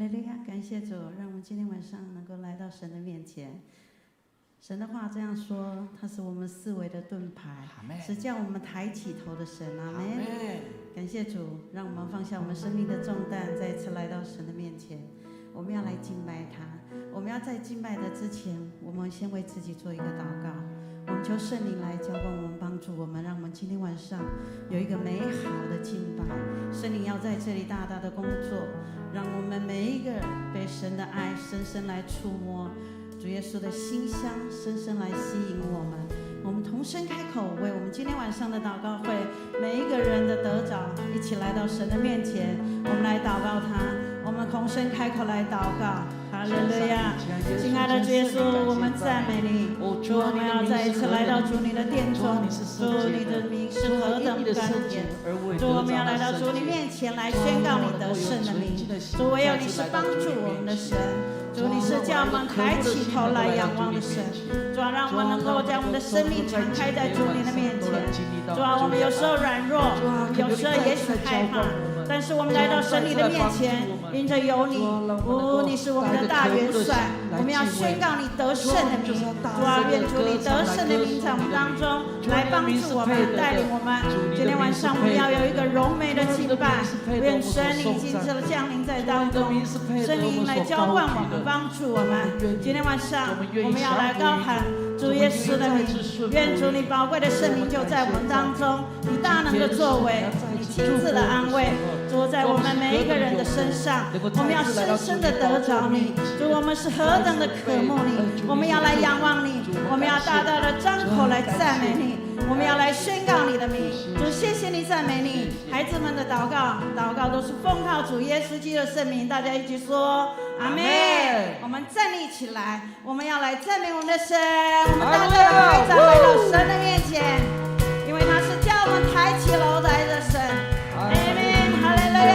利路亚，感谢主，让我们今天晚上能够来到神的面前。神的话这样说，他是我们四维的盾牌，是叫我们抬起头的神。阿们。感谢主，让我们放下我们生命的重担，再一次来到神的面前。我们要来敬拜他。我们要在敬拜的之前，我们先为自己做一个祷告。我们求圣灵来浇灌我们，帮助我们，让我们今天晚上有一个美好的敬拜。圣灵要在这里大大的工作，让我们每一个人被神的爱深深来触摸，主耶稣的馨香深深来吸引我们。我们同声开口，为我们今天晚上的祷告会每一个人的得着，一起来到神的面前，我们来祷告他。我们同声开口来祷告。哈利路亚，亲爱的主耶稣，我们赞美你。主，我们要再一次来到主你的殿中，主你的名是何等甘甜。主，我们要来到主你面前来宣告你得胜的名。主，唯有你是帮助我们的神。主，你是叫我们抬起头来仰望的神。主啊，让我们能够将我们的生命敞开在主你的面前。主啊，我们有时候软弱，有时候也许害怕，但是我们来到神你的面前，因着有你，你是我们的大元帅，我们要宣告你得胜的名。主啊，愿主你得胜的名在我们当中来帮助我们，带领我们。今天晚上我们要有一个荣美的敬拜，愿神灵亲自的降临在当中，圣灵来浇灌我们，帮助我们。今天晚上我们要来高喊主耶稣的名，愿主你宝贵的圣灵就在我们当中，你大能的作为，你亲自的安慰，主在我们每一个人的身上，我们要深深的得着你。主，我们是何等的渴慕你，我们要来仰望你，我们要大大的张口来赞美你，我们要来宣告你的名。主，谢谢你，赞美你。孩子们的祷告都是奉靠主耶稣基督的圣名，大家一起说阿们。我们站立起来，我们要来赞美我们的神，我们大家来站来到神的面前，因为他是叫我们抬起楼台的神。阿们，哈利路亚。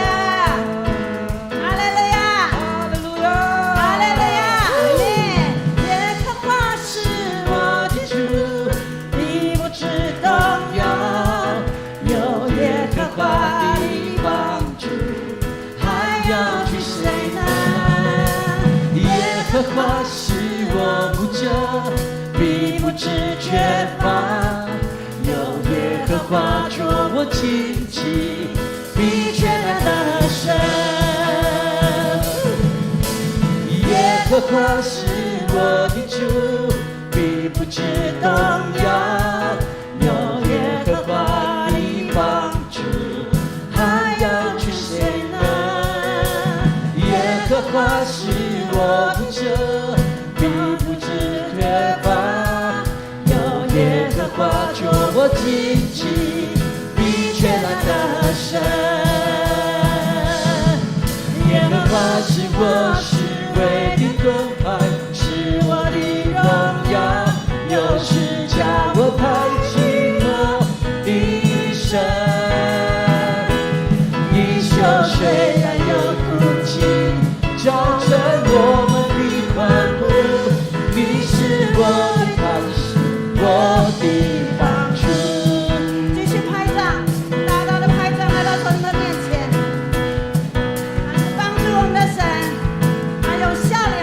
耶和华是我牧者，必不致缺乏。有耶和华作我荆棘，必全然得胜。耶和华是我的主，必不致动摇。有耶和华的帮助，还要去谁呢？耶和华是我牧者，必不致缺乏。有耶和华作我荆棘，必全然得胜。耶和华是我侍卫的盾牌，是我的荣耀，又是叫我抬起我的神。你手虽然有哭泣，造成我们的欢呼，你是我的磐石，我的帮助。继续拍掌，大大的拍掌来到神的面前。他是帮助我们的神，他用笑脸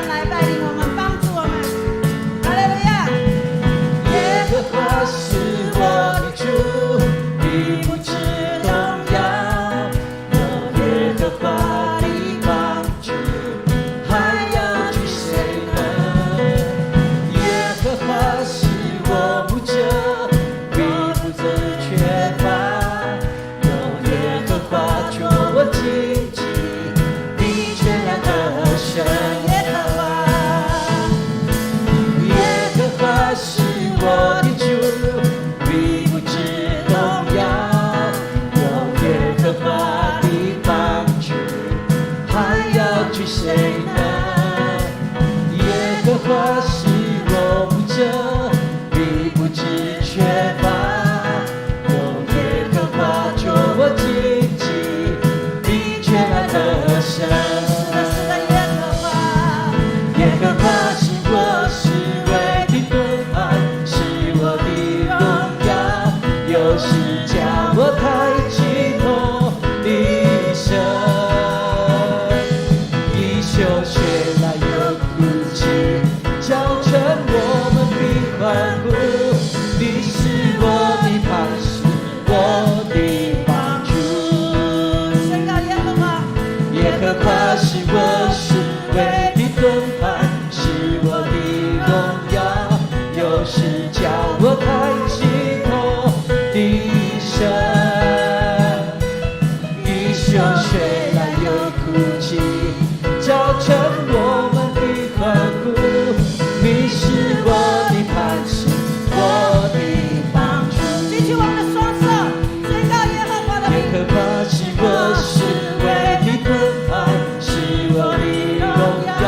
华是我思维的盾牌，是我的荣耀，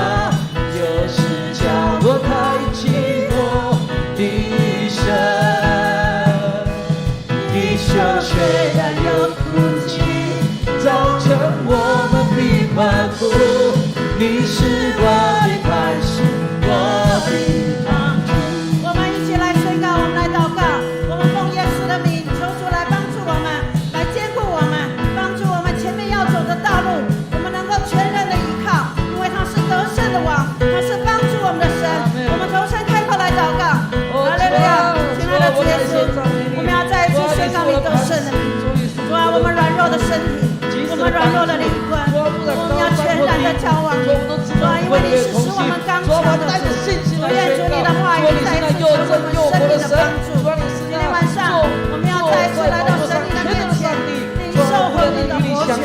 又是叫我抬起我的神。地球虽然有苦境，造成我们的欢呼，你是我的磐石，我的帮助。我们一起来宣告，我们来祷告，我们奉耶稣的名，求主来帮助我们，来坚固我们，帮助我们前面要走的道路，我们能够全然的依靠，因为他是得胜的王，他是帮助我们的神。我们同声开口来祷告，哈利路亚！亲爱的主耶稣，我们要再一次宣告你得胜的名。主啊，我们软弱的身体，我们软弱的灵魂，我们要全然的交往你。主啊，因为你是使我们刚强的主，愿主你的话语再一次成为我们生命的帮助。今天晚上，我们要再一次来到神你的面前，领受活命的活泉。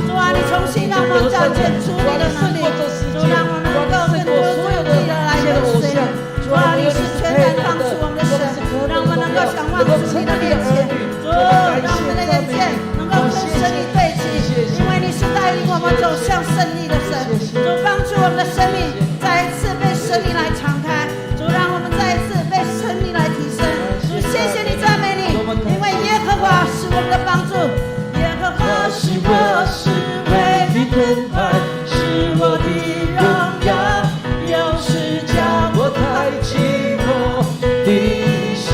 主啊，你重新让我们照见主你的能力，主让我们能够更多注意的来跟随你。主啊，你是全然放出我们的神，让我们能够想望主你的面前。主，让我们的眼界能够跟神你对齐，因为你是带领我们走向胜利的神。主，帮助我们的生命再一次被神你来敞开。主，让我们再一次被神你来提升。主，谢谢你，赞美你，因为耶和华是我们的帮助，耶和华是我是唯一的盾牌，是我的荣耀，又是叫我抬起我的神。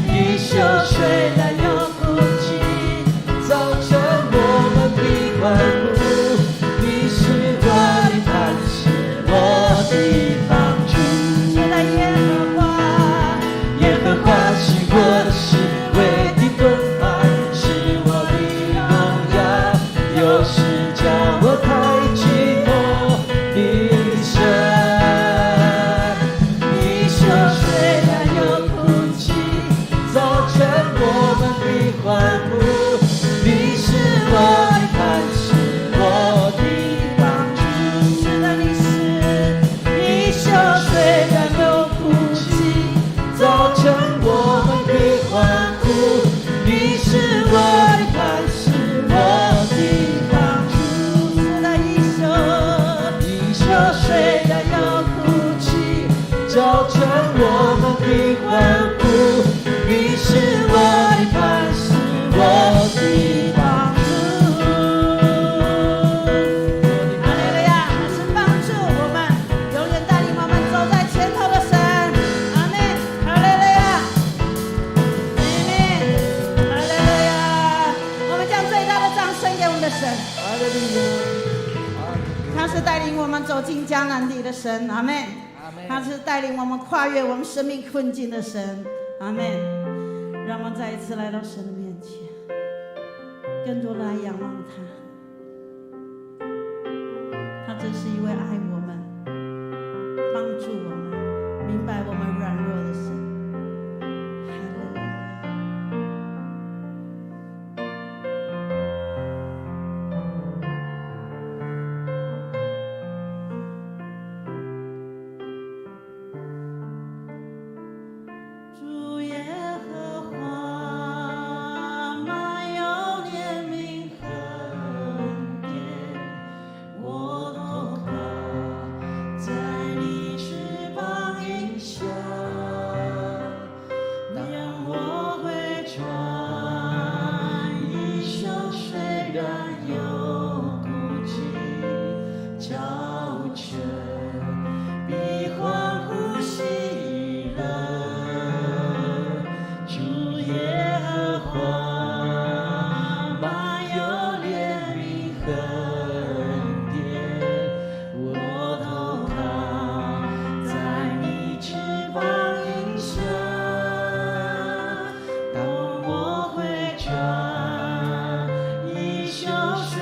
地球虽然有苦境，造成我们的欢呼，你是我的磐石，我的帮助。现在耶和华，耶和华是我是唯一的盾牌，是我的荣耀，又是叫我抬起我的神。地球虽然有苦境，造成我们的欢呼，你是我的磐石，我的帮助。是的，你是地球虽然有苦境，造成我们的欢呼，你是我的磐石，我的帮助。是的，地球虽然有苦境，造成我们的欢呼，你是我的磐石，我的帮助。哈利路亚！他是帮助我们，永远带领我们走在前头的神。阿门！哈利路亚！阿门！哈利路亚！我们将最大的掌声给我们的神。哈利路亚。他是带领我们走进迦南地的神。阿门！他是带领我们跨越我们生命困境的神。阿门！让我们再一次来到神的面前，更多的来仰望他。他真是一位爱我们、帮助我们、明白我们软弱的神。哈利路亚！主耶和华，满有怜悯和恩典，我投靠在你翅膀荫下，让我回转。一生虽然有孤寂交全，必欢呼喜乐。主耶和华，满有怜悯和恩典，我投靠在你翅膀荫下。当我回转，一宿睡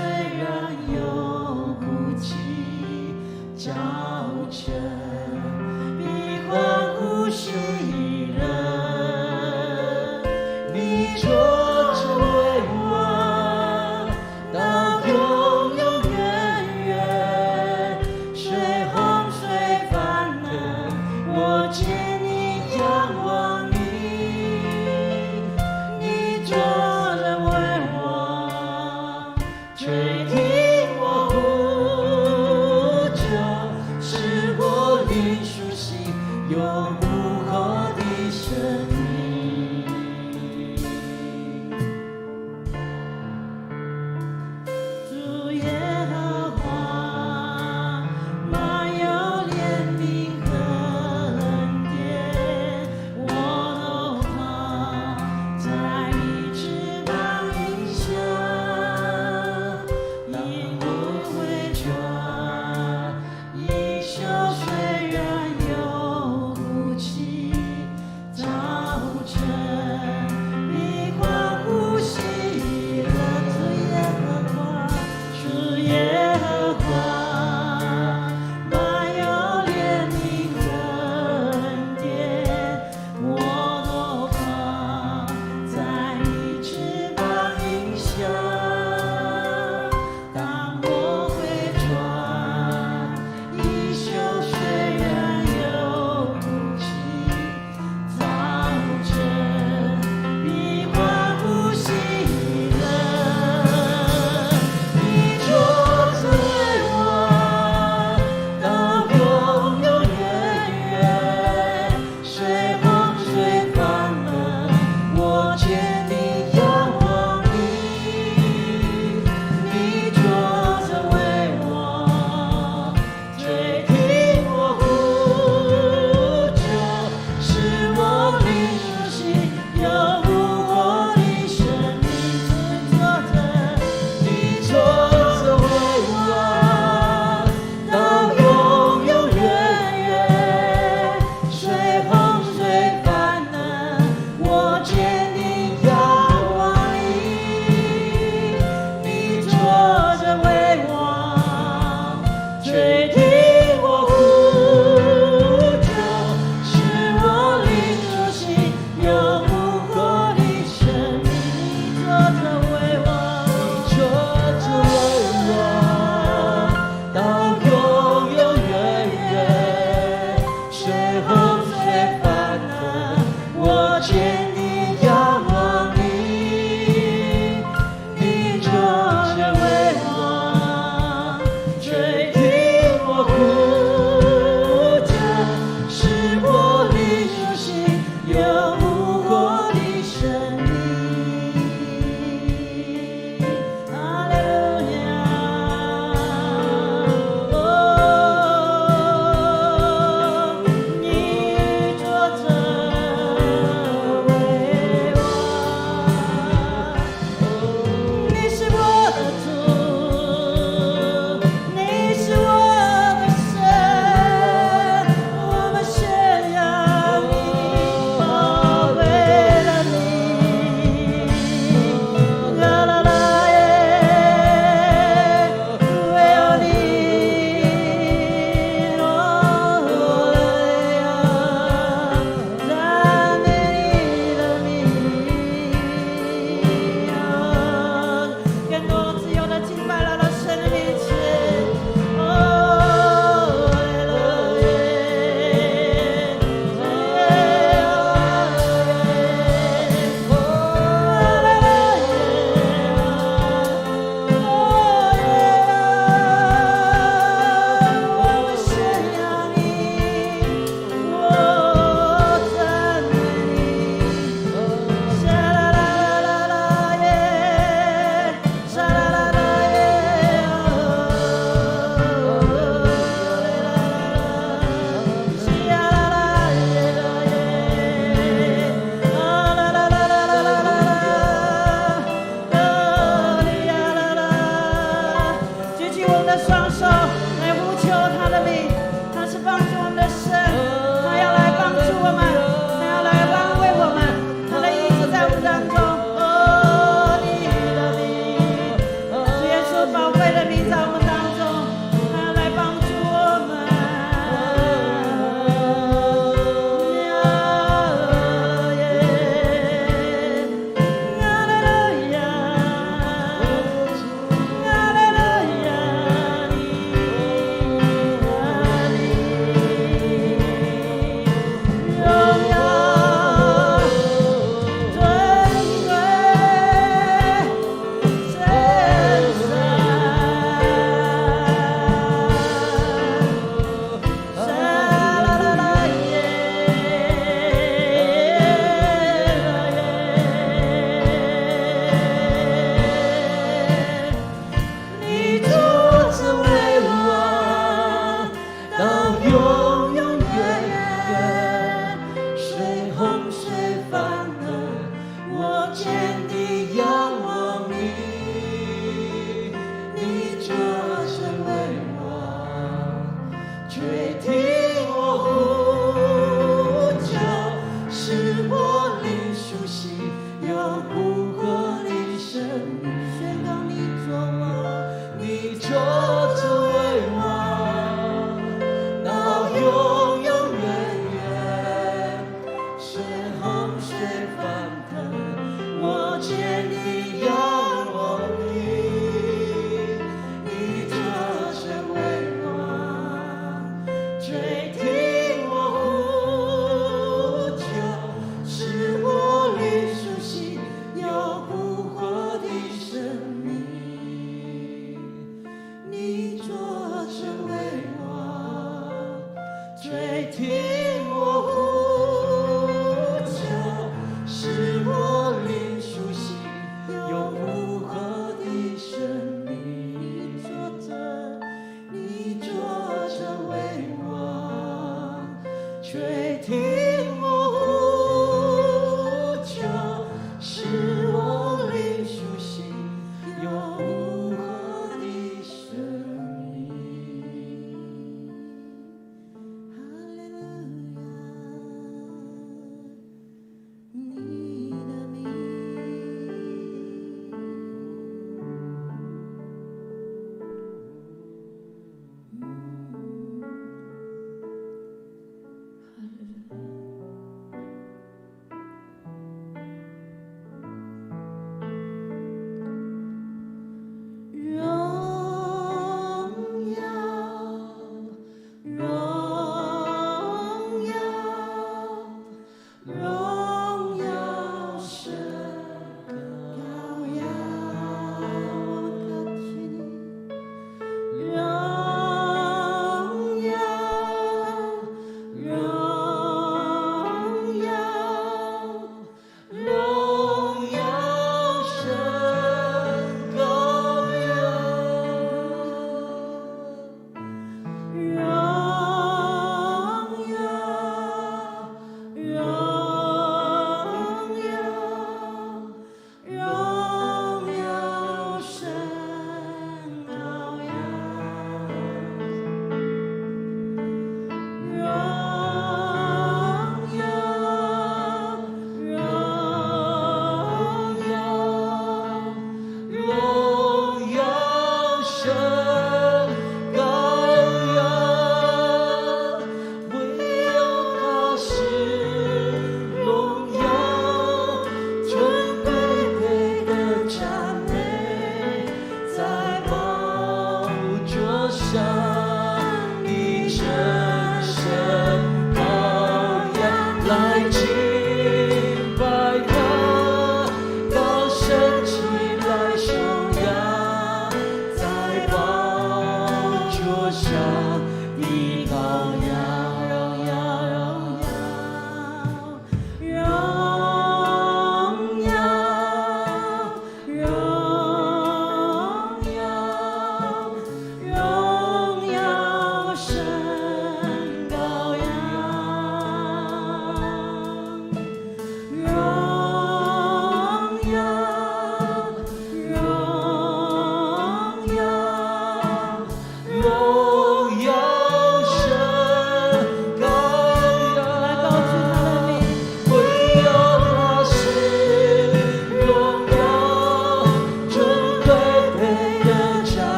有无过的生命。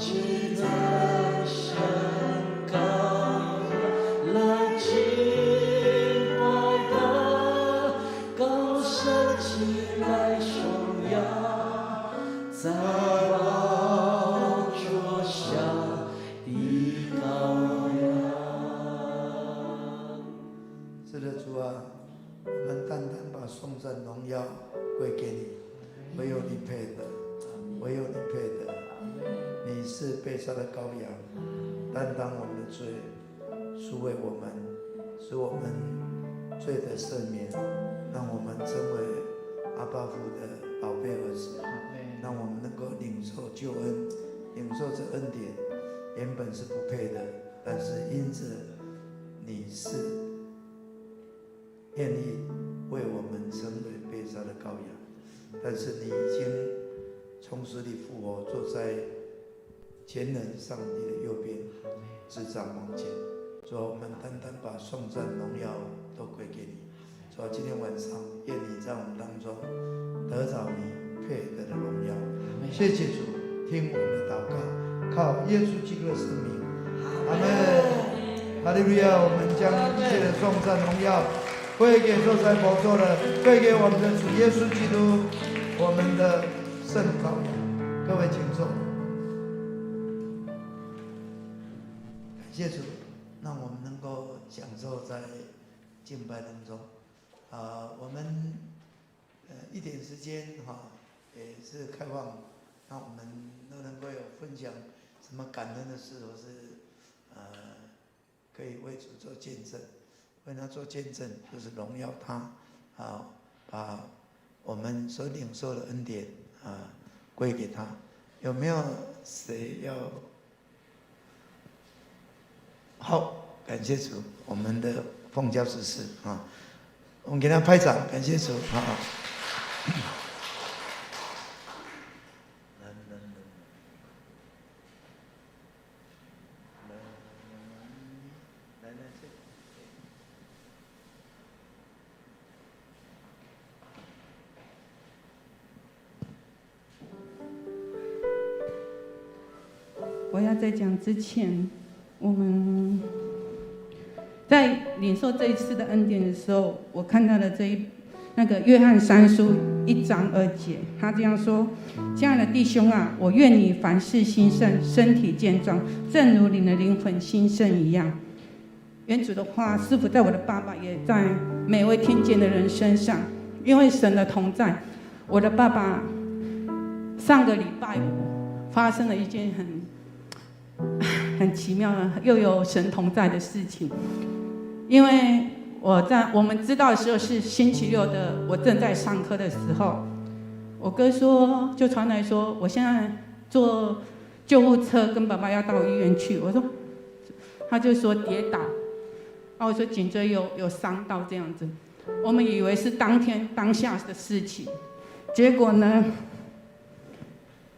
记得山高来敬拜的，高升起来颂扬，在宝座下的羔羊。是的，主啊，我们单单把颂赞荣耀归给你，唯有你配的，唯有你配的。你是被杀的羔羊，担当我们的罪，赎为我们，使我们罪的赦免，让我们成为阿爸父的宝贝儿子，让我们能够领受救恩，领受这恩典，原本是不配的，但是因着你是愿意为我们成为被杀的羔羊，但是你已经从死里复活，坐在全能上帝的右边，执掌王权。主啊，我们单单把颂赞荣耀都归给你。主啊，今天晚上愿你在我们当中得着你配得的荣耀。谢谢主，听我们的祷告，靠耶稣基督的圣名。阿门。哈利路亚！我们将一切的颂赞荣耀归给坐在宝座的，归给我们的主耶稣基督，我们的圣羔羊。各位请坐。感谢主，让我们能够享受在敬拜当中。我们一点时间也是开放，让我们都能够有分享什么感恩的事，或是可以为主做见证。为他做见证，就是荣耀他，把我们所领受的恩典归给他。有没有谁要？好，感谢主，我们的奉教执事我们给他拍掌，感谢主我要在讲之前，我们在领受这一次的恩典的时候，我看到了那个约翰3书1章2节，他这样说：“亲爱的弟兄啊，我愿你凡事兴盛，身体健壮，正如你的灵魂兴盛一样。”原主的话是否在我的爸爸，也在每位听见的人身上？因为神的同在，我的爸爸上个礼拜五发生了一件很奇妙的，又有神同在的事情。因为我们知道的时候是星期六的，我正在上课的时候，我哥就传来说，我现在坐救护车跟爸爸要到医院去。他就说跌倒，我说颈椎有伤到这样子。我们以为是当下的事情，结果呢，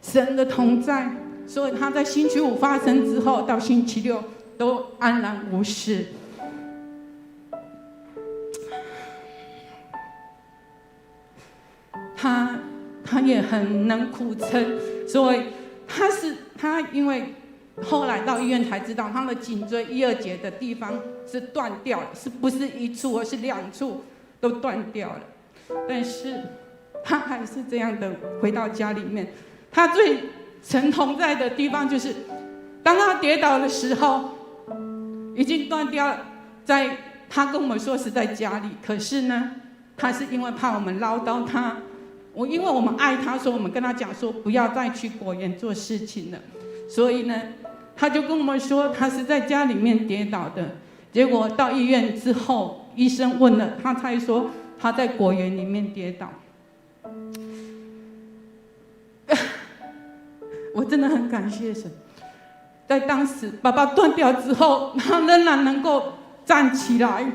神的同在。所以他在星期五发生之后，到星期六都安然无事。他也很能苦撑，所以他因为后来到医院才知道，他的颈椎1、2节的地方是断掉了，是不是一处而是2处都断掉了？但是他还是这样的回到家里面，他最神同在的地方就是，当他跌倒的时候，已经断掉了。他跟我们说是在家里，可是呢，他是因为怕我们唠叨他，因为我们爱他，所以我们跟他讲说不要再去果园做事情了。所以呢，他就跟我们说他是在家里面跌倒的。结果到医院之后，医生问了，他才说他在果园里面跌倒。我真的很感谢神，在当时爸爸断掉之后，他仍然能够站起来，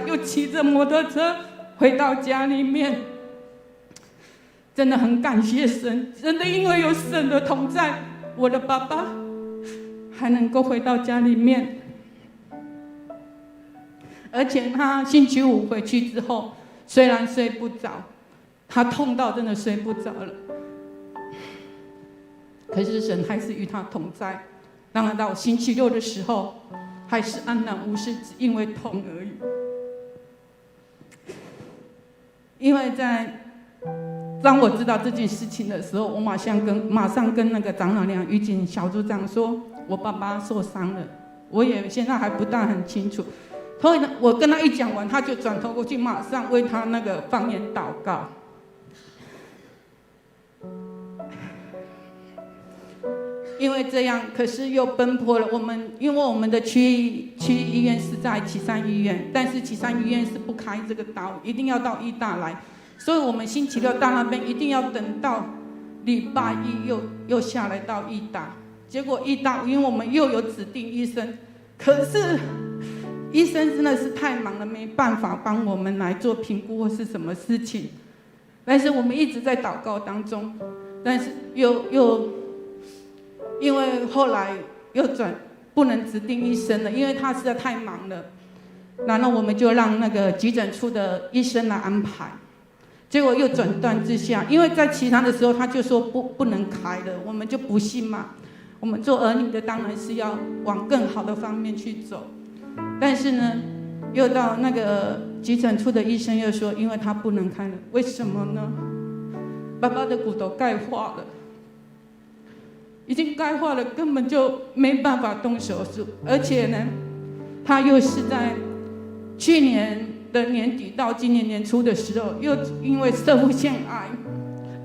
又骑着摩托车回到家里面。真的很感谢神，真的因为有神的同在，我的爸爸还能够回到家里面。而且他星期五回去之后，虽然睡不着，他痛到真的睡不着了。可是神还是与他同在，让他到星期六的时候还是安然无事，只因为痛而已。因为当我知道这件事情的时候，我马上跟那个长老娘于锦小组长说，我爸爸受伤了，我也现在还不大很清楚。所以呢，我跟他一讲完，他就转头过去，马上为他那个方言祷告。因为这样，可是又奔波了。因为我们的区医院是在旗山医院，但是旗山医院是不开这个刀，一定要到医大来，所以我们星期六到那边一定要等到礼拜一又下来到医大。结果医大，因为我们又有指定医生，可是医生真的是太忙了，没办法帮我们来做评估或是什么事情。但是我们一直在祷告当中，但是因为后来又不能指定医生了，因为他实在太忙了。然后我们就让那个急诊处的医生来安排。结果又转断之下，因为在其他的时候他就说不能开的，我们就不信嘛。我们做儿女的当然是要往更好的方面去走。但是呢，又到那个急诊处的医生又说，因为他不能开了。为什么呢？爸爸的骨头钙化了。已经钙化了，根本就没办法动手术。而且呢，他又是在去年的年底到今年年初的时候，又因为射护腺癌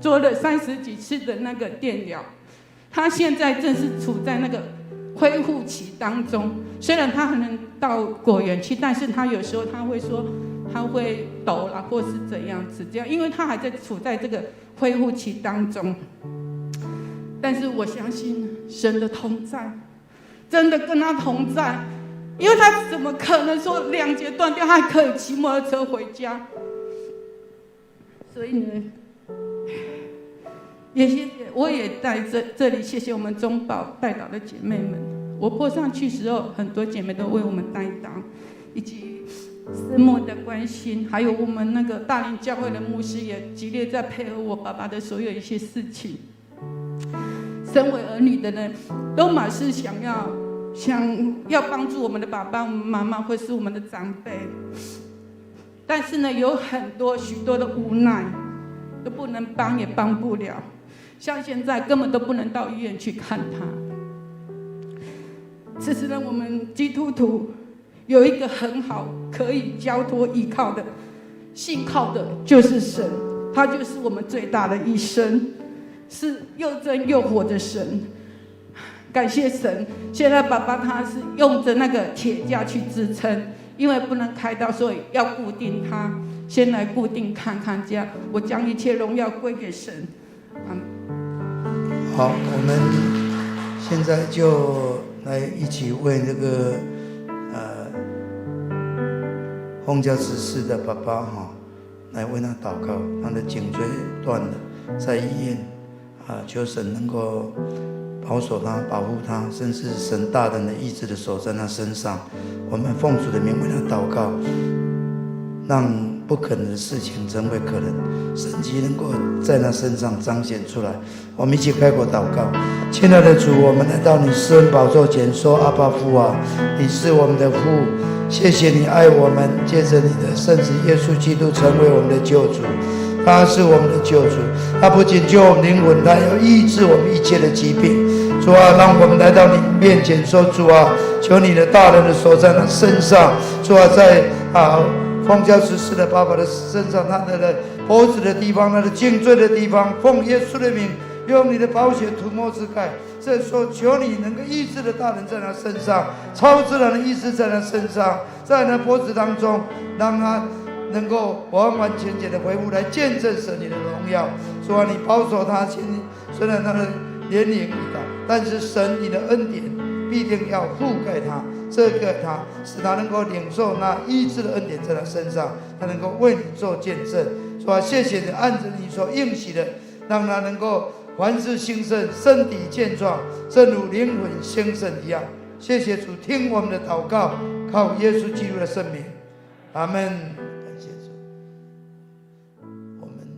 做了30几次的那个电疗。他现在正是处在那个恢复期当中。虽然他还能到果园去，但是他有时候他会说他会抖啦，或是怎样子这样，因为他还在处在这个恢复期当中。但是我相信神的同在，真的跟他同在，因为他怎么可能说2节断掉还可以骑摩托车回家？所以呢，也谢谢，我也在这里谢谢我们中保代祷的姐妹们。我播上去时候，很多姐妹都为我们代祷，以及师母的关心，还有我们那个大林教会的牧师也极力在配合我爸爸的所有一些事情。身为儿女的人，都马是想要帮助我们的爸爸、妈妈，或是我们的长辈，但是呢，有许多的无奈，都不能帮，也帮不了。像现在根本都不能到医院去看他。其实呢，我们基督徒有一个很好可以交托依靠的、信靠的，就是神，他就是我们最大的医生。是又真又活的神，感谢神。现在爸爸他是用着那个铁架去支撑，因为不能开刀，所以要固定他，先来固定看看这样。我将一切荣耀归给神。好，我们现在就来一起为这个奉教执事的爸爸来为他祷告。他的颈椎断了，在医院。求神能够保守他、保护他，甚至神大人的医治的手在他身上。我们奉主的名为他祷告，让不可能的事情成为可能，神迹能够在他身上彰显出来。我们一起开口祷告。亲爱的主，我们来到你施恩宝座前说：阿爸父啊，你是我们的父，谢谢你爱我们，借着你的圣子耶稣基督成为我们的救主。他是我们的救主，他不仅救我们灵魂，他要医治我们一切的疾病。主啊，让我们来到你面前说：主啊，求你的大人的手在他身上。主啊，在奉教执事的爸爸的身上，他的脖子的地方，他的颈椎的地方，奉耶稣的名，用你的宝血涂抹之盖。这说求你能够医治的大人在他身上，超自然的医治在他身上，在他脖子当中，让他能够完完全全的恢复，来见证神你的荣耀。主啊，你保守他，虽然他的年龄已大，但是神你的恩典必定要覆盖他，遮盖他，使他能够领受那医治的恩典在他身上，他能够为你做见证。主啊，谢谢你按着你所应许的，让他能够凡事兴盛，身体健壮，正如灵魂兴盛一样。谢谢主，听我们的祷告，靠耶稣基督的圣名，阿们。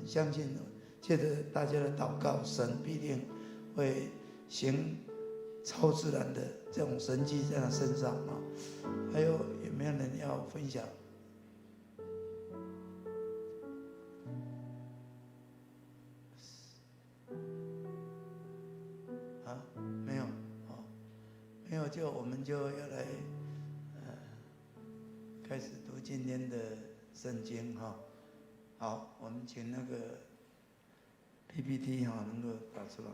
相信借着大家的祷告，神必定会行超自然的这种神迹在他身上啊。还有没有人要分享？啊，没有，哦，没有，我们就要来开始读今天的圣经哈。好，我们请那个 PPT 哈能够打出来。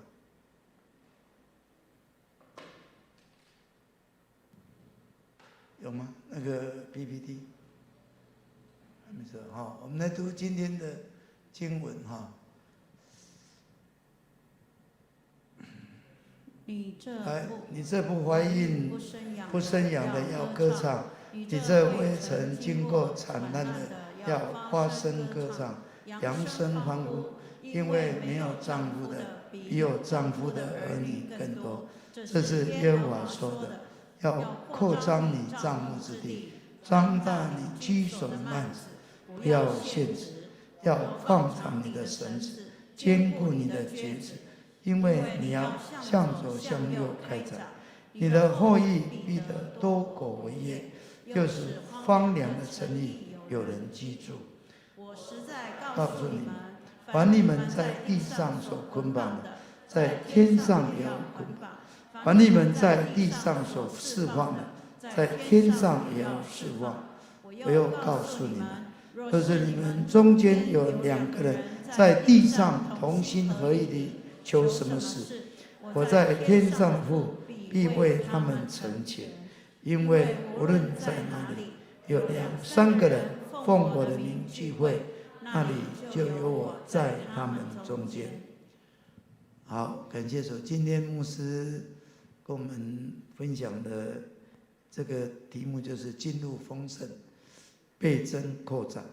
有吗？那个 PPT 还没说。好，我们来读今天的经文哈。你这不怀孕不生养的要歌唱，你这未曾经过惨难的要发声歌唱，扬声欢呼，因为没有丈夫的比有丈夫的儿女更多。这是耶和华说的。要扩张你帐幕之地，张大你居所的幔子，不要限制，要放长你的绳子，坚固你的橛子，因为你要向左向右开展，你的后裔必得多国为业，又使荒凉的城邑有人居住。我实在告诉你们，凡你们在地上所捆绑的，在天上也要捆绑。凡你们在地上所释放的，在天上也要释放。我又告诉你们，若是你们中间有2个人在地上同心合意地求什么事，我在天上的父必为他们成全。因为无论在哪里有2、3个人奉我的名聚会，那里就有我在他们中间。好，感谢主。今天牧师跟我们分享的这个题目就是进入丰盛，倍增扩展。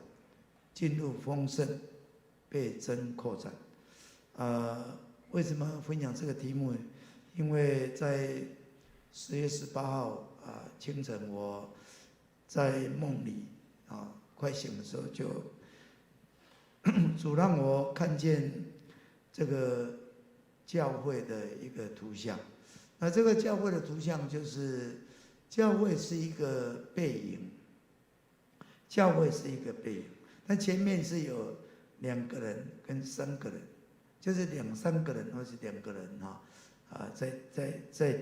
进入丰盛，倍增扩展。为什么分享这个题目呢？因为在10月18号清晨，我在梦里快醒的时候，就主让我看见这个教会的一个图像。那这个教会的图像就是，教会是一个背影，教会是一个背影，但前面是有2个人跟3个人，就是2、3个人或是2个人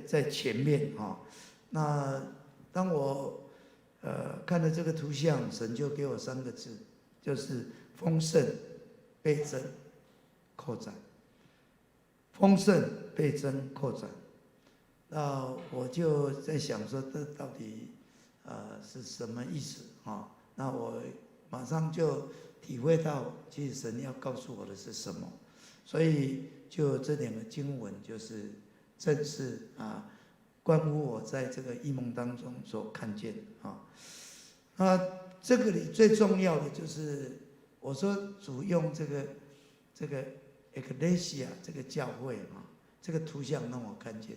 在前面那当我看了这个图像，神就给我3个字，就是丰盛、倍增、扩展。丰盛、倍增、扩展。那我就在想说，这到底是什么意思那我马上就体会到，其实神要告诉我的是什么。所以就这2个经文，就是正是关乎我在这个异梦当中所看见那这个里最重要的就是，我说主用这个 Ecclesia 这个教会这个图像让我看见。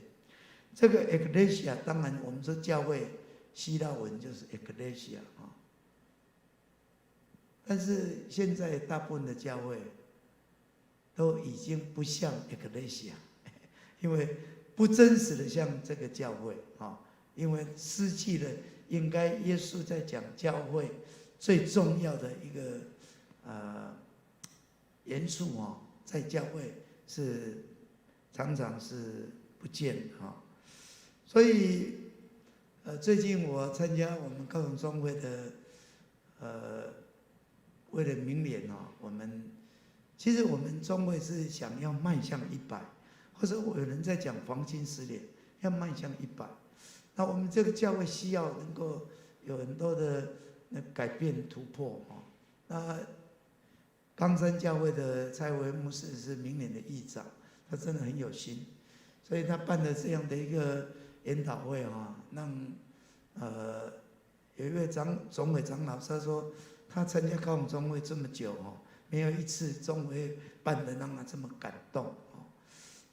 这个 Ecclesia 当然我们说教会希腊文就是 Ecclesia 但是现在大部分的教会都已经不像 Ecclesia， 因为不真实的像这个教会因为失去了应该耶稣在讲教会最重要的一个元素在教会是常常是不见所以最近我参加我们高雄中会的为了明年其实我们中会是想要迈向100，或者有人在讲黄金10年要迈向100。那我们这个教会需要能够有很多的改变突破那冈山教会的蔡维牧师是明年的议长，他真的很有心，所以他办了这样的一个研讨会让有一位总会长老，他说他参加高雄中会这么久没有一次中会办得让他这么感动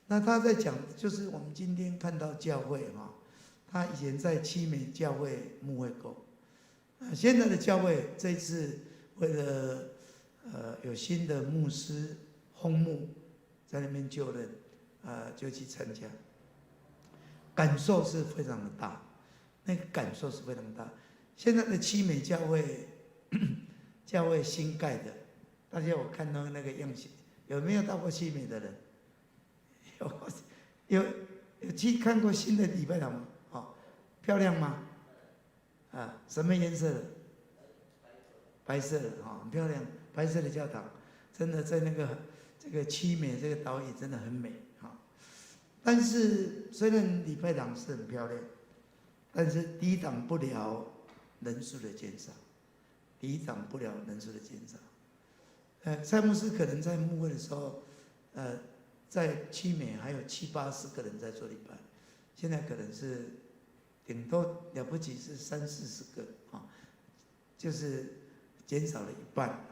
那他在讲，就是我们今天看到教会他以前在七美教会牧会过，现在的教会这一次为了有新的牧师轰牧在那边就任，就去参加，感受是非常的大，那个感受是非常大。现在的七美教会，教会新盖的，大家有看到那个样型？有没有到过七美的人？有去看过新的礼拜堂吗？漂亮吗？什么颜色的？白色的，很漂亮，白色的教堂，真的在那个这个七美这个岛屿真的很美但是虽然礼拜堂是很漂亮，但是抵挡不了人数的减少，抵挡不了人数的减少。蔡牧师可能在牧会的时候，在七美还有70、80个人在做礼拜，现在可能是顶多了不起是30、40个就是减少了一半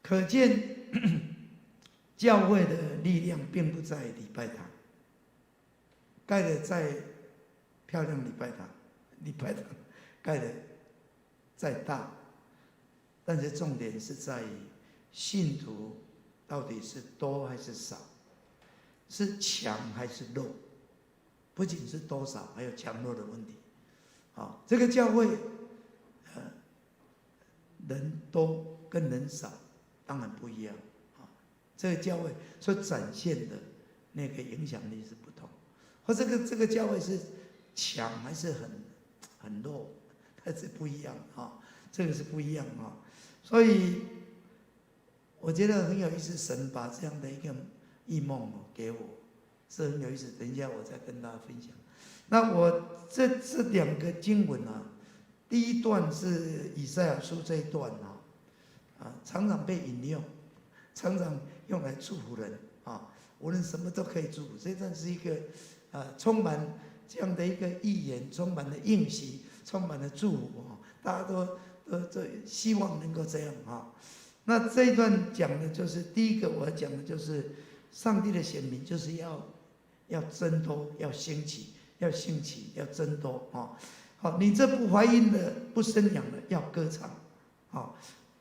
可见教会的力量并不在礼拜堂，盖的再漂亮礼拜堂盖的再大，但是重点是在于信徒到底是多还是少，是强还是弱，不仅是多少，还有强弱的问题。这个教会，人多跟人少当然不一样这个教会所展现的那个影响力是不同，或这个教会是强还是很弱，它是不一样这个是不一样所以我觉得很有意思，神把这样的一个异梦给我，是很有意思。等一下我再跟大家分享。那我这2个经文第一段是以赛亚书这一段常常被引用，常常用来祝福人无论什么都可以祝福。这一段是一个充满这样的一个预言，充满了应许，充满了祝福大家都希望能够这样那这一段讲的就是第一个，我要讲的就是上帝的显明就是要增多，要兴起，要增多你这不怀孕的、不生养的要歌唱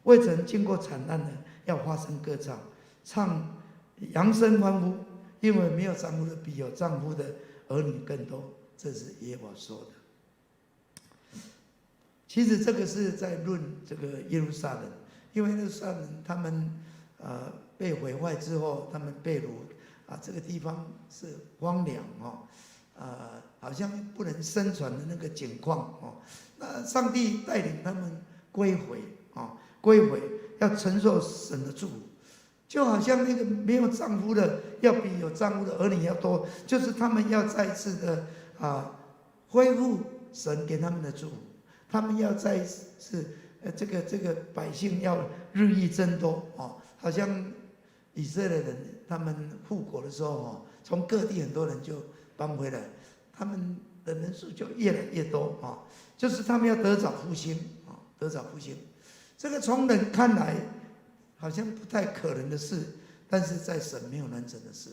未曾经过惨难的要发声歌唱，唱扬声欢呼，因为没有丈夫的比有丈夫的儿女更多，这是耶和华说的。其实这个是在论这个耶路撒冷，因为耶路撒冷他们被毁坏之后，他们被掳这个地方是荒凉好像不能生存的那个景况那上帝带领他们归回要承受神的祝福，就好像那个没有丈夫的要比有丈夫的儿女要多，就是他们要再次的恢复神给他们的祝福，他们要再次这个百姓要日益增多好像以色列人他们复国的时候从各地很多人就搬回来，他们的人数就越来越多就是他们要得早复兴得早复兴。这个从人看来好像不太可能的事，但是在神没有难成的事，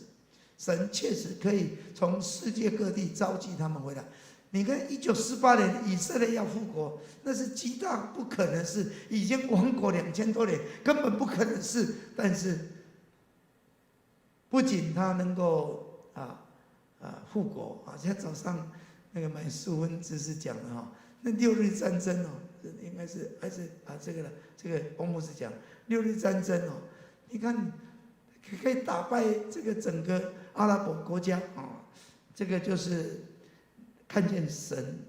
神确实可以从世界各地召集他们回来。你看1948年以色列要复国，那是极大不可能的事，已经亡国2000多年，根本不可能的事。但是不仅他能够复国现在早上那个买素温知识讲的那6日战争应该是还是这个翁牧师讲6日战争你看可以打败这个整个阿拉伯国家这个就是看见神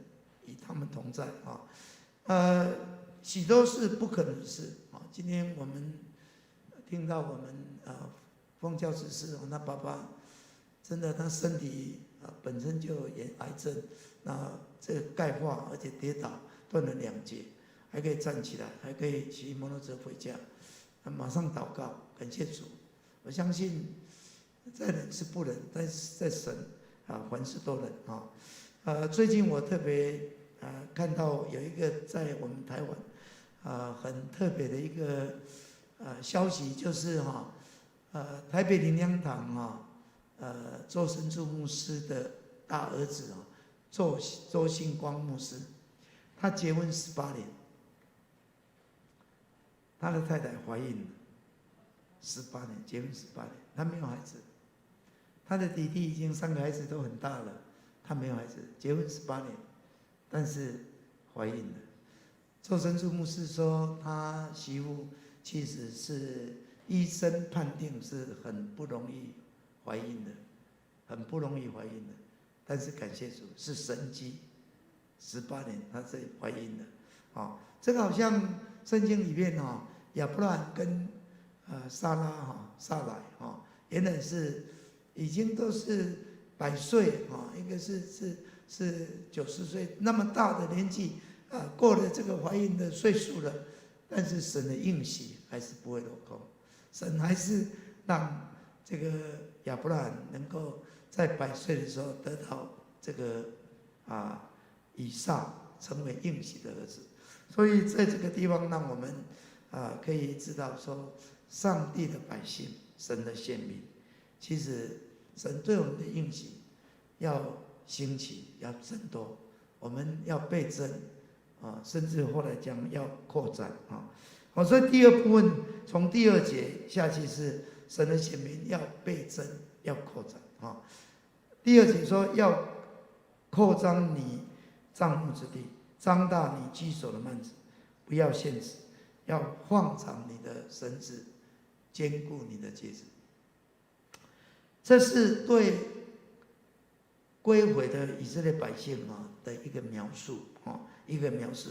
与他们同在许多是不可能的事今天我们听到我们奉教执事那爸爸真的他身体本身就有癌症，那这个钙化而且跌倒断了2节，还可以站起来，还可以骑摩托车回家，马上祷告感谢主。我相信在人是不能，但是在神凡事都能最近我特别看到有一个在我们台湾很特别的一个消息，就是台北灵粮堂周神柱牧师的大儿子周兴光牧师，他结婚18年，他的太太怀孕了18年，结婚18年，他没有孩子。他的弟弟已经3个孩子都很大了，他没有孩子，结婚18年，但是怀孕了。周神柱牧师说，他媳妇其实是医生判定是很不容易怀孕的，很不容易怀孕的。但是感谢主，是神迹，18年她是怀孕的。这个好像圣经里面亚伯拉罕跟撒拉撒来原来是已经都是100岁一个是90岁，那么大的年纪过了这个怀孕的岁数了，但是神的应许还是不会落空，神还是让这个亚伯拉罕能够在100岁的时候得到这个以撒成为应许的儿子。所以在这个地方让我们可以知道说，上帝的百姓，神的选民，其实神对我们的应许要兴起，要增多，我们要倍增甚至后来讲要扩展所以第二部分从第2节下去是神的选民要倍增，要扩展第2节说要扩张你帐幕之地，张大你居所的幔子，不要限制，要放长你的绳子，坚固你的戒指。这是对归回的以色列百姓的一个描述一个描述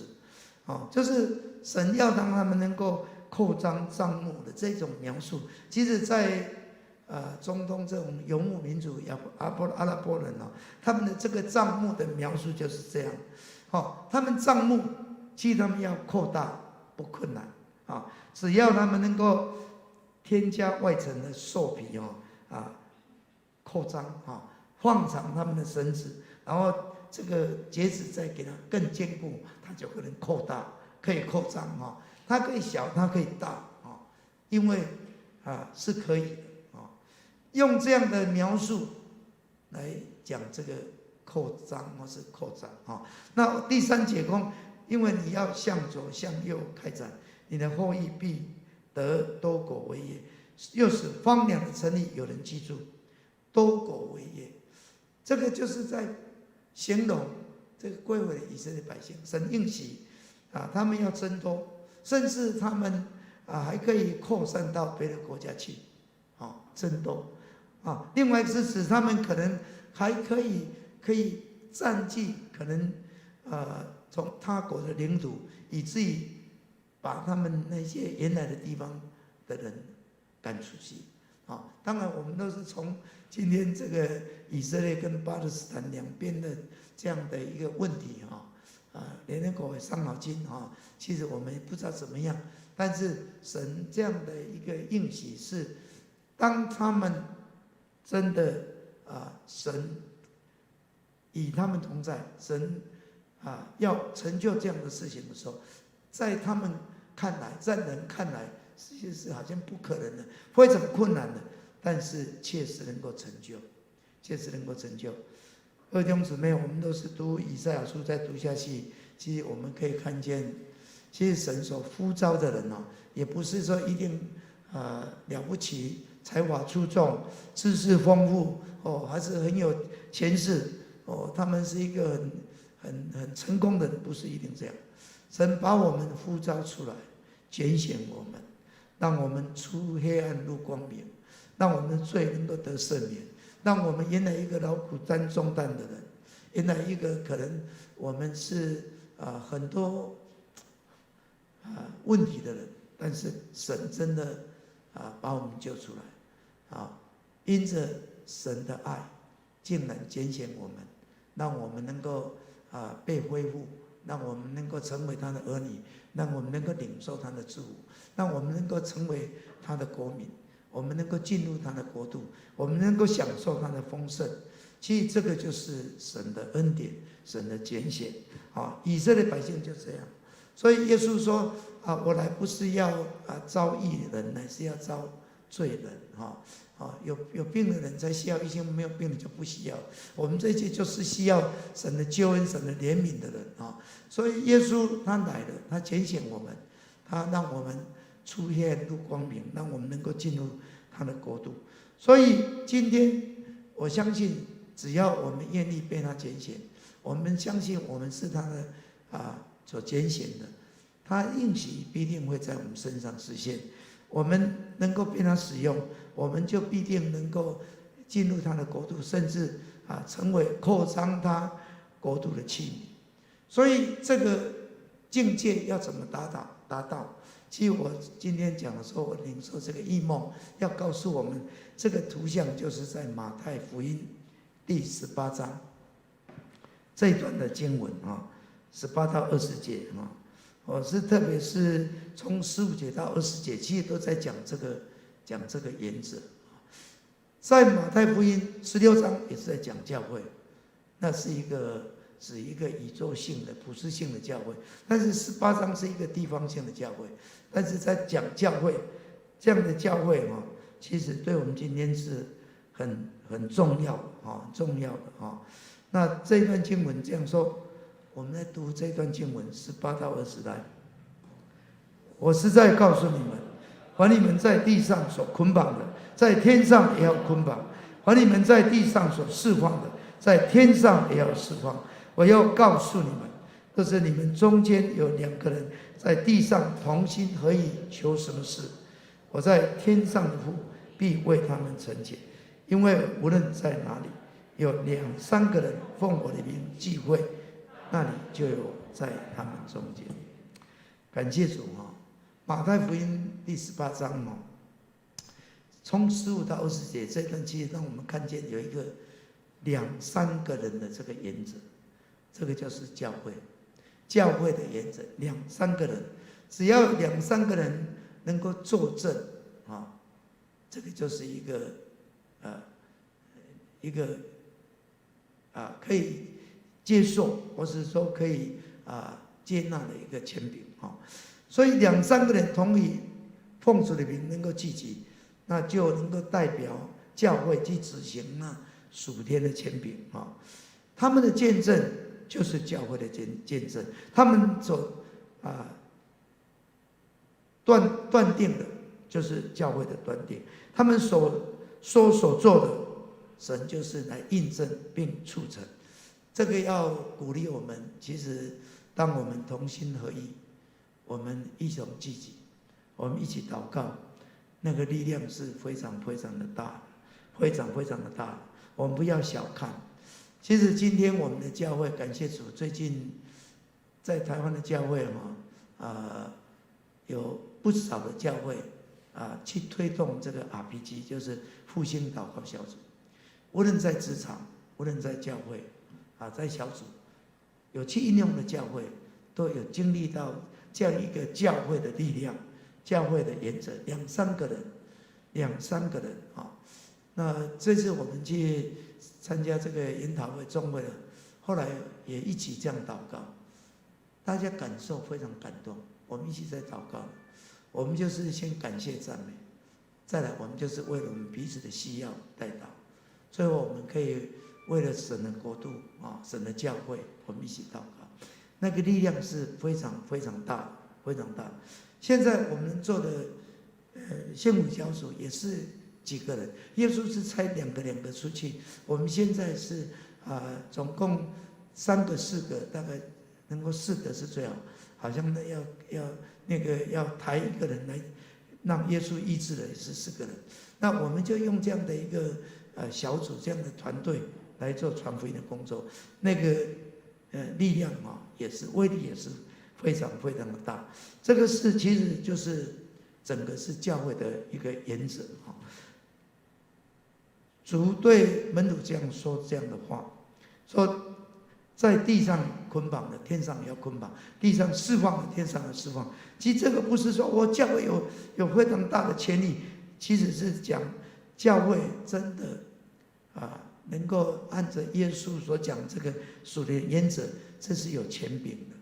就是神要让他们能够扩张帐幕的这种描述。其实在中东这种游牧民族阿拉伯人他们的这个帐幕的描述就是这样他们帐幕其实他们要扩大不困难只要他们能够添加外层的兽皮扩张放长他们的绳子，然后这个节指再给它更坚固，它就可能扩大，可以扩张它可以小，它可以大因为是可以的用这样的描述来讲这个扩张或是扩展那第3节说，因为你要向左向右开展，你的后裔必得多国为业，又使荒凉的城里有人居住，多国为业。这个就是在形容这个归回的以色列百姓，神应许他们要增多，甚至他们还可以扩散到别的国家去增多另外是指他们可能还可以占据可能从他国的领土，以至于把他们那些原来的地方的人赶出去当然我们都是从今天这个以色列跟巴勒斯坦两边的这样的一个问题联合国伤脑筋其实我们也不知道怎么样，但是神这样的一个应许是，当他们真的神与他们同在，神要成就这样的事情的时候，在他们看来，在人看来，其实是好像不可能的，非常困难的，但是确实能够成就，确实能够成就。各位弟兄姊妹，我们都是读以赛亚书，再读下去，其实我们可以看见，其实神所呼召的人也不是说一定了不起，才华出众，知识丰富还是很有前世他们是一个很成功的人，不是一定这样。神把我们呼召出来，拣选我们，让我们出黑暗入光明，让我们的罪能够得赦免，让我们原来一个劳苦担重担的人，原来一个可能我们是很多问题的人，但是神真的把我们救出来因着神的爱，竟然拣选我们，让我们能够被恢复，让我们能够成为他的儿女，让我们能够领受他的祝福，让我们能够成为他的国民，我们能够进入他的国度，我们能够享受他的丰盛。其实这个就是神的恩典，神的拣选以色列百姓就这样。所以耶稣说我来不是要招义人，乃是要招罪人有病的人才需要医生，没有病的就不需要。我们这些就是需要神的救恩、神的怜悯的人所以耶稣他来了，他拣选我们，他让我们出黑暗入光明，让我们能够进入他的国度。所以今天我相信，只要我们愿意被他拣选，我们相信我们是他的所拣选的，他应许必定会在我们身上实现。我们能够被他使用，我们就必定能够进入他的国度，甚至成为扩张他国度的器皿。所以这个境界要怎么达到？其实我今天讲的时候，我领受这个异梦，要告诉我们，这个图像就是在马太福音第18章这一段的经文18到20节我是特别是从15节到20节，其实都在讲这个原则。在马太福音16章也是在讲教会，那是指一个宇宙性的普世性的教会，但是18章是一个地方性的教会。但是在讲教会，这样的教会其实对我们今天是很重要的那这一段经文这样说，我们来读这段经文18到20来。我实在告诉你们，凡你们在地上所捆绑的，在天上也要捆绑；凡你们在地上所释放的，在天上也要释放。我要告诉你们，就是你们中间有2个人在地上同心合意求什么事，我在天上的父必为他们成全。因为无论在哪里有2、3个人奉我的名聚会，那里就有在他们中间。感谢主马太福音第18章从15到20节这段，其实让我们看见有一个2、3个人的这个原则，这个就是教会。教会的原则，2、3个人，只要2、3个人能够作证这个就是一个可以接受，或是说可以接纳的一个权柄所以2、3个人同意奉主的名能够聚集，那就能够代表教会去执行那属天的权柄他们的见证就是教会的见证，他们所断定的就是教会的断定，他们所做的，神就是来印证并促成。这个要鼓励我们，其实当我们同心合意，我们一同聚集，我们一起祷告，那个力量是非常非常的大，非常非常的大，我们不要小看。其实今天我们的教会，感谢主，最近在台湾的教会有不少的教会去推动这个 RPG， 就是复兴祷告小组。无论在职场，无论在教会在小组有去应用的教会，都有经历到这样一个教会的力量，教会的原则，2、3个人那这次我们去参加这个研讨会众会了，后来也一起这样祷告，大家感受非常感动。我们一起在祷告，我们就是先感谢赞美，再来我们就是为了我们彼此的需要代祷，最后我们可以为了神的国度神的教会，我们一起祷告。那个力量是非常非常大的，非常大的。现在我们做的献舞小组也是几个人，耶稣是差2个出去，我们现在是总共3个4个，大概能够4个是最好，好像要抬1个人来让耶稣医治的也是4个人。那我们就用这样的一个小组，这样的团队来做传福音的工作，那个力量也是威力也是非常非常的大。这个是其实就是整个是教会的一个原则主对门徒这样说这样的话，说在地上捆绑的，天上也要捆绑；地上释放的，天上要释放。其实这个不是说我教会有非常大的权力，其实是讲教会真的能够按着耶稣所讲这个属灵原则，这是有权柄的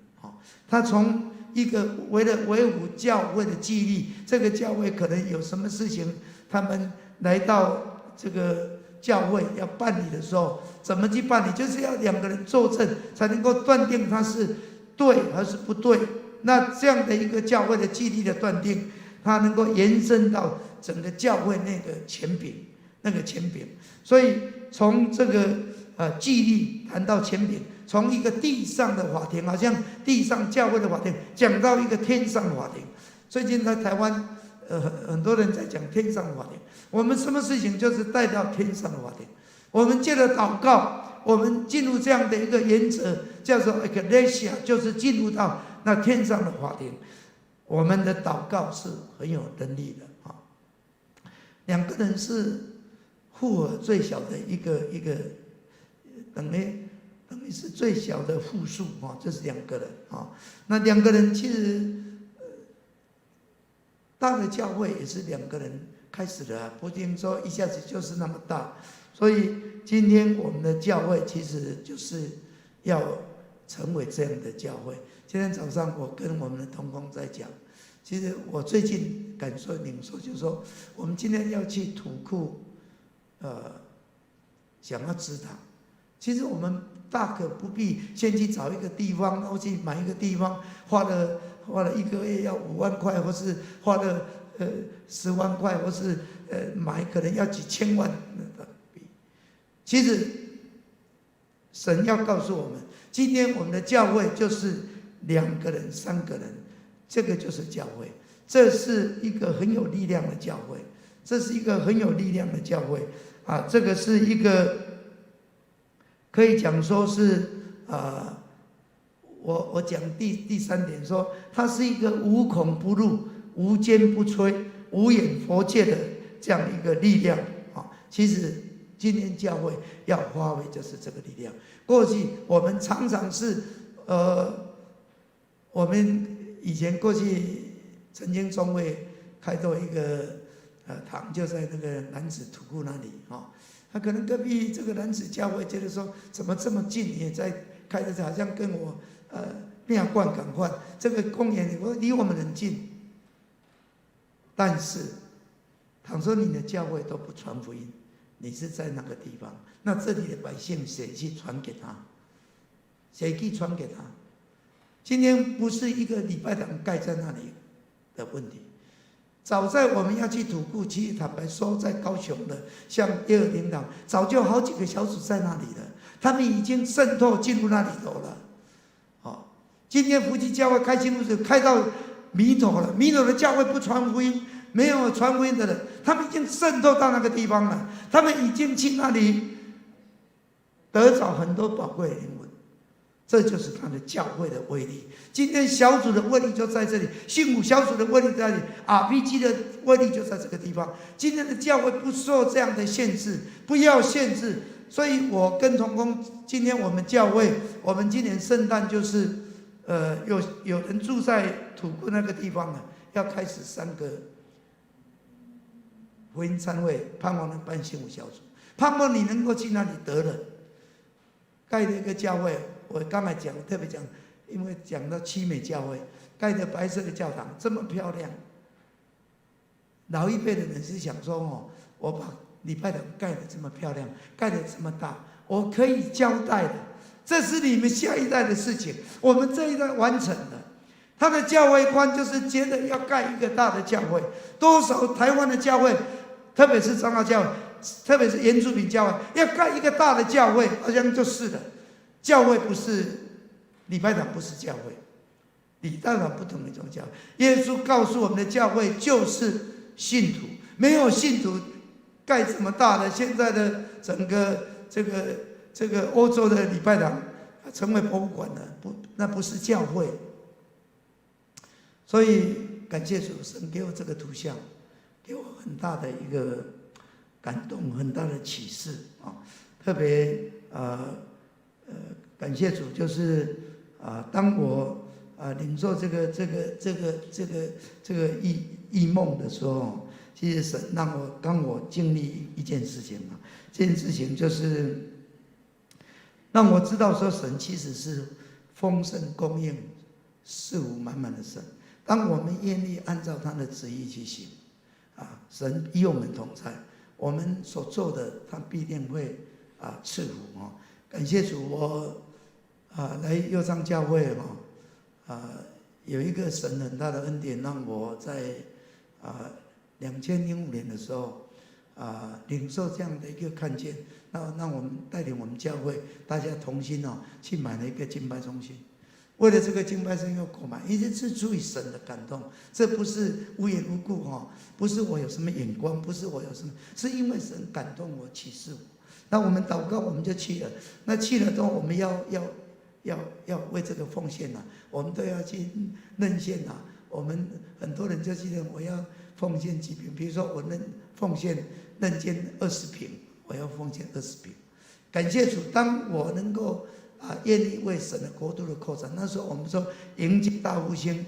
他从一个为了维护教会的纪律，这个教会可能有什么事情，他们来到这个教会要办理的时候，怎么去办理？就是要2个人作证，才能够断定他是对还是不对。那这样的一个教会的纪律的断定，它能够延伸到整个教会那个权柄，所以从这个纪律谈到权柄，从一个地上的法庭，好像地上教会的法庭，讲到一个天上的法庭。最近在台湾，很多人在讲天上的法庭。我们什么事情就是带到天上的法庭。我们借着祷告，我们进入这样的一个原则，叫做 ecclesia， 就是进入到那天上的法庭。我们的祷告是很有能力的啊。两个人是复合最小的一个等于是最小的复数啊，这是两个人啊。那两个人其实大的教会也是两个人开始的啊，不一定说一下子就是那么大。所以今天我们的教会其实就是要成为这样的教会。今天早上我跟我们的同工在讲，其实我最近感受领受，就是说我们今天要去土库，想要指导。其实我们大可不必先去找一个地方，然后去买一个地方，花了一个月要5万块，或是花了10万块，或是买可能要几千万。其实神要告诉我们，今天我们的教会就是2个人、3个人，这个就是教会。这是一个很有力量的教会，这是一个很有力量的教会啊！这个是一个可以讲说是我讲第3点说，它是一个无孔不入、无坚不摧、无远弗届的这样一个力量啊！其实今天教会要发挥就是这个力量。过去我们常常是我们以前过去曾经中会开到一个堂，就在那个男子土库那里啊。他可能隔壁这个男子教会觉得说，怎么这么近，也在开的，好像跟我面冠赶快，这个公园离我们很近。但是，倘说你的教会都不传福音，你是在那个地方，那这里的百姓谁去传给他？谁去传给他？今天不是一个礼拜堂盖在那里的问题。早在我们要去土库，其实坦白说，在高雄的像耶和灵堂，早就好几个小组在那里了，他们已经渗透进入那里头了。今天福气教会开新路子开到弥陀了，弥陀的教会不传福音，没有传福音的人，他们已经渗透到那个地方了，他们已经去那里得着很多宝贵的灵魂。这就是他的教会的威力。今天小组的威力就在这里，幸福小组的威力在这里 ，RPG 的威力就在这个地方。今天的教会不受这样的限制，不要限制。所以我跟同工，今天我们教会，我们今年圣诞就是，有人住在土库那个地方了，要开始3个福音餐会，盼望能办幸福小组，盼望你能够去那里得了，盖了一个教会。我刚才讲，特别讲，因为讲到七美教会盖的白色的教堂这么漂亮，老一辈的人是想说我把礼拜堂盖得这么漂亮，盖得这么大，我可以交代的，这是你们下一代的事情，我们这一代完成了。他的教会观就是觉得要盖一个大的教会，多少台湾的教会，特别是长老教会，特别是原住民教会，要盖一个大的教会，好像就是的。教会不是礼拜堂，不是教会，礼拜堂不同的一种教会。耶稣告诉我们的教会就是信徒，没有信徒盖这么大的，现在的整个这个欧洲的礼拜堂成为博物馆了，那不是教会。所以感谢主，神给我这个图像，给我很大的一个感动，很大的启示啊！特别感谢主，就是当我领受这个异梦的时候，其实神让我经历一件事情嘛，这件事情就是让我知道说，神其实是丰盛供应、四无满满的神。当我们愿意按照他的旨意去行，神与我们同在，我们所做的他必定会赐福啊！感谢主，我来佑昌教会有一个神很大的恩典，让我在2005年的时候领受这样的一个看见，让我们带领我们教会大家同心去买了一个敬拜中心。为了这个敬拜中心要购买，因为是出于神的感动，这不是无缘无故不是我有什么眼光，不是我有什么，是因为神感动我，启示我。那我们祷告，我们就去了。那去了之后，我们要为这个奉献我们都要去认献我们很多人就记得我要奉献几瓶，比如说我奉献认捐20瓶，我要奉献20瓶。感谢主，当我能够愿意为神的国度的扩展，那时候我们说迎接大复兴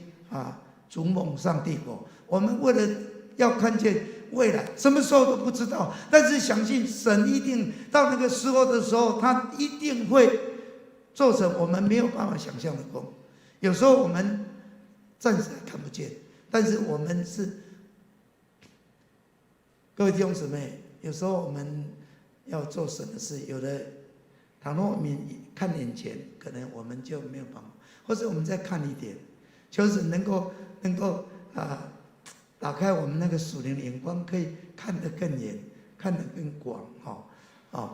逐梦上帝国。我们为了要看见未来，什么时候都不知道，但是相信神一定到那个时候的时候，他一定会做成我们没有办法想象的功。有时候我们暂时还看不见，但是我们是各位弟兄姊妹，有时候我们要做神的事，有的倘若我们看眼前，可能我们就没有办法，或者我们再看一点，就是能够打开我们那个属灵的眼光，可以看得更远，看得更广，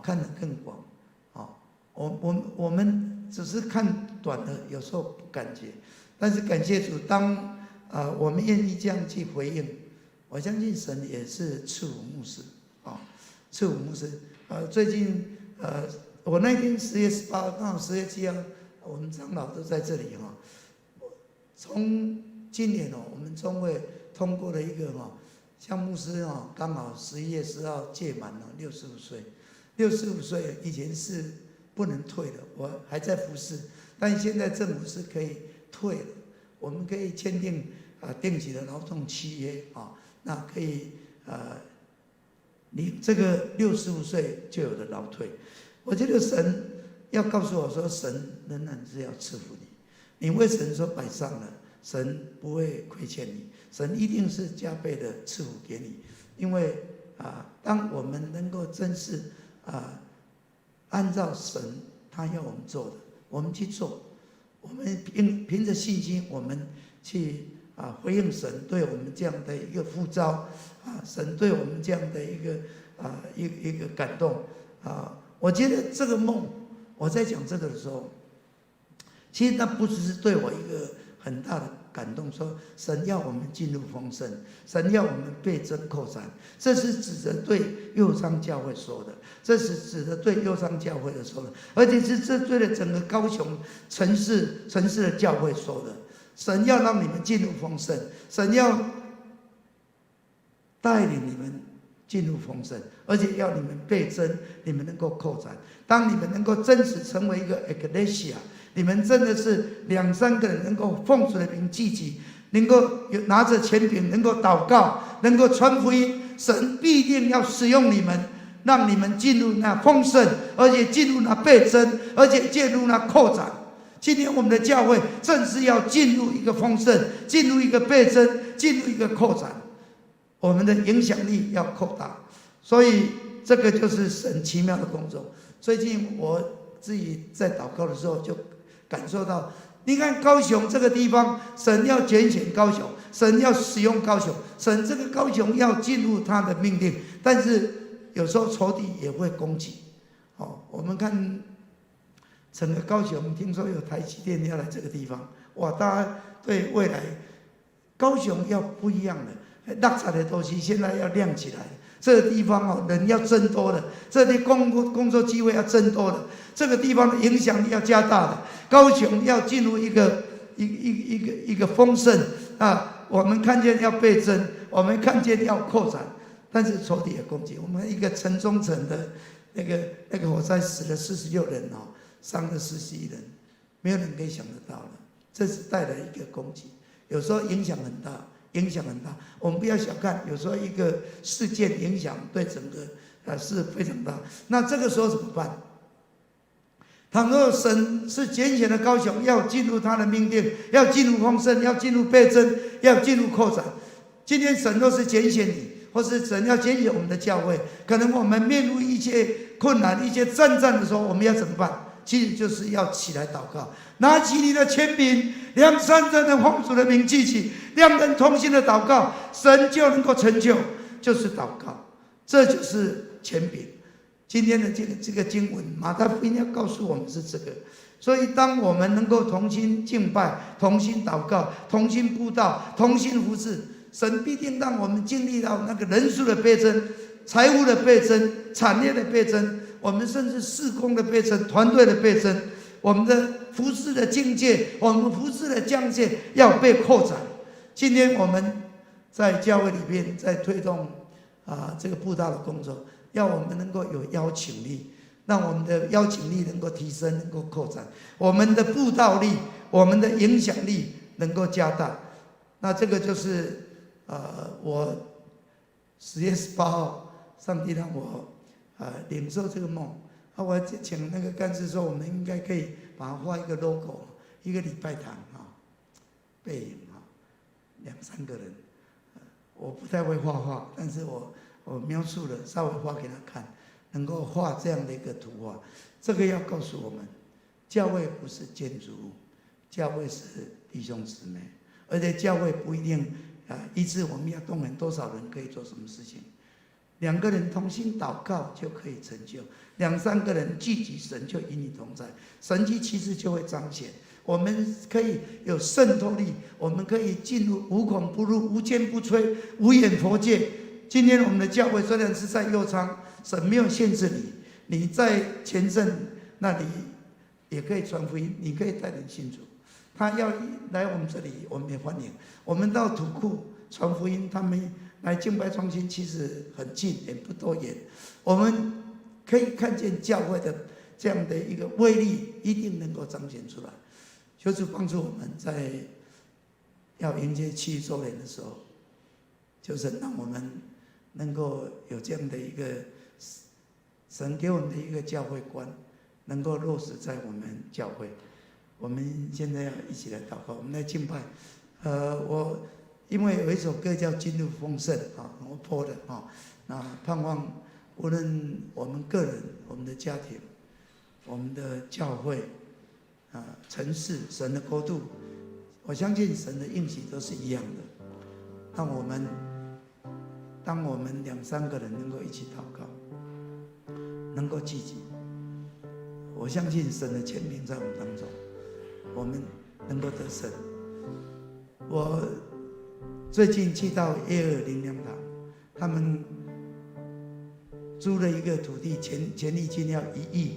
看得更广，我们只是看短的，有时候不感觉，但是感谢主，当我们愿意这样去回应，我相信神也是赐我牧师，赐我牧师，最近我那天10月18号，刚好10月7号，我们长老都在这里从今年我们中会通过了一个像牧师刚好11月10号届满了65岁，65岁以前是不能退的，我还在服侍，但现在政府是可以退了，我们可以签订定期的劳动契约那可以你这个65岁就有的劳退。我觉得神要告诉我说，神仍然是要赐福你，你为神所摆上了，神不会亏欠你，神一定是加倍的赐福给你。因为当我们能够真是按照神他要我们做的，我们去做，我们凭着信心，我们去回应神对我们这样的一个呼召神对我们这样的一个感动我觉得这个梦，我在讲这个的时候，其实那不只是对我一个很大的感动，说神要我们进入丰盛，神要我们倍增扩展，这是指着对右昌教会说的，这是指着对右昌教会的说的，而且是这对了整个高雄城市的教会说的。神要让你们进入丰盛，神要带领你们进入丰盛，而且要你们倍增，你们能够扩展。当你们能够真实成为一个 ecclesia， 你们真的是2-3个人能够奉主的名聚集，能够拿着权柄，能够祷告，能够传福音，神必定要使用你们，让你们进入那丰盛，而且进入那倍增，而且进入那扩展。今天我们的教会正是要进入一个丰盛，进入一个倍增，进入一个扩展，我们的影响力要扩大。所以这个就是神奇妙的工作。最近我自己在祷告的时候就感受到，你看高雄这个地方，神要拣选高雄，神要使用高雄，神这个高雄要进入他的命令，但是有时候仇敌也会攻击。我们看整个高雄，听说有台积电要来这个地方，哇！大家对未来高雄要不一样的，落差的东西现在要亮起来。这个地方人要增多了，这里工作机会要增多了，这个地方的影响力要加大了。高雄要进入一个丰盛我们看见要倍增，我们看见要扩展，但是仇敌也攻击我们。一个城中城的那个火灾死了46人伤了41人，没有人可以想得到了。这是带来一个攻击，有时候影响很大，我们不要小看，有时候一个事件影响对整个是非常大。那这个时候怎么办？倘若神是拣选的高雄，要进入他的命定，要进入丰盛，要进入倍增，要进入扩展。今天神都是拣选你，或是神要拣选我们的教会，可能我们面对一些困难、一些征战的时候，我们要怎么办？其实就是要起来祷告，拿起你的权柄，2、3人的奉主的名记起，2人同心的祷告，神就能够成就，就是祷告，这就是权柄。今天的这个经文，马太福音要告诉我们是这个。所以，当我们能够同心敬拜、同心祷告、同心布道、同心服事，神必定让我们经历到那个人数的倍增、财务的倍增、产业的倍增，我们甚至事工的倍增、团队的倍增，我们的服事的境界、我们服事的疆界要被扩展。今天我们在教会里面在推动这个布道的工作，要我们能够有邀请力，让我们的邀请力能够提升，能够扩展，我们的布道力、我们的影响力能够加大。那这个就是我10月18号，上帝让我领受这个梦。我请那个干事说，我们应该可以把它画一个 logo， 一个礼拜堂背影2、3个人。我不太会画画，但是我描述了，稍微画给他看，能够画这样的一个图画。这个要告诉我们，教会不是建筑物，教会是弟兄姊妹，而且教会不一定一次我们要动员多少人可以做什么事情。2个人同心祷告就可以成就，2、3个人聚集，神就与你同在，神迹奇事就会彰显。我们可以有渗透力，我们可以进入无孔不入、无坚不摧、无眼佛界。今天我们的教会虽然是在右昌，神没有限制你，你在前镇那里也可以传福音，你可以带人信主。他要来我们这里，我们也欢迎。我们到土库传福音，他们来敬拜中心其实很近，也不多远。我们可以看见教会的这样的一个威力，一定能够彰显出来。就是帮助我们在要迎接7周年的时候，就是让我们能够有这样的一个神给我们的一个教会观，能够落实在我们教会。我们现在要一起来祷告，我们来敬拜。我因为有一首歌叫《进入丰盛》我播的那盼望无论我们个人、我们的家庭、我们的教会。城市神的国度，我相信神的应许都是一样的。当我们2、3个人能够一起祷告，能够积极，我相信神的权柄在我们当中，我们能够得胜。我最近去到120粮堂，他们租了一个土地，前一金要1亿，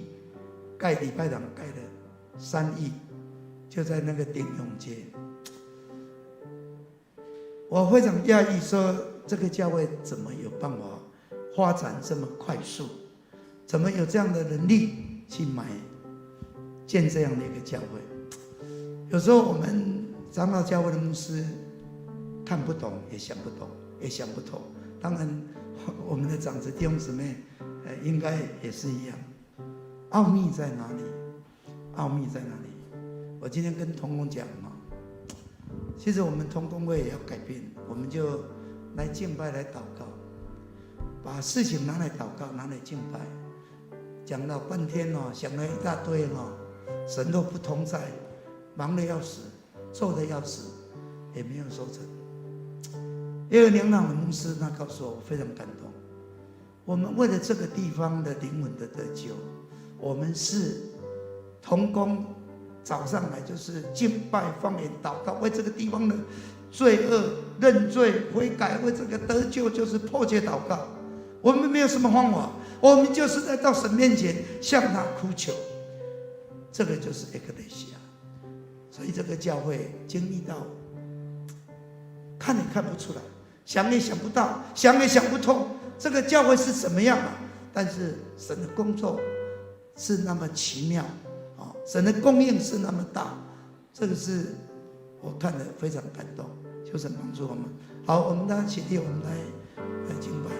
盖礼拜堂盖了3亿，就在那个丁永街。我非常讶异，说这个教会怎么有办法发展这么快速？怎么有这样的能力去建这样的一个教会？有时候我们长老教会的牧师看不懂，也想不懂，也想不透。当然，我们的长子弟兄姊妹，应该也是一样。奥秘在哪里？奥秘在哪里？我今天跟同工讲其实我们同工会也要改变，我们就来敬拜，来祷告，把事情拿来祷告，拿来敬拜。讲了半天想了一大堆神都不同在，忙得要死，做得要死，也没有收成。120粮堂的牧师他告诉我，我非常感动。我们为了这个地方的灵魂的得救，我们是同工早上来就是敬拜、方言、祷告，为这个地方的罪恶认罪悔改，为这个得救就是迫切祷告。我们没有什么方法，我们就是在到神面前向他哭求。这个就是eklesia。所以这个教会经历到看也看不出来，想也想不到，想也想不通，这个教会是什么样但是神的工作是那么奇妙神的供应是那么大，这个是我看得非常感动，求神帮助我们。好，我们大家起立，我们来敬拜。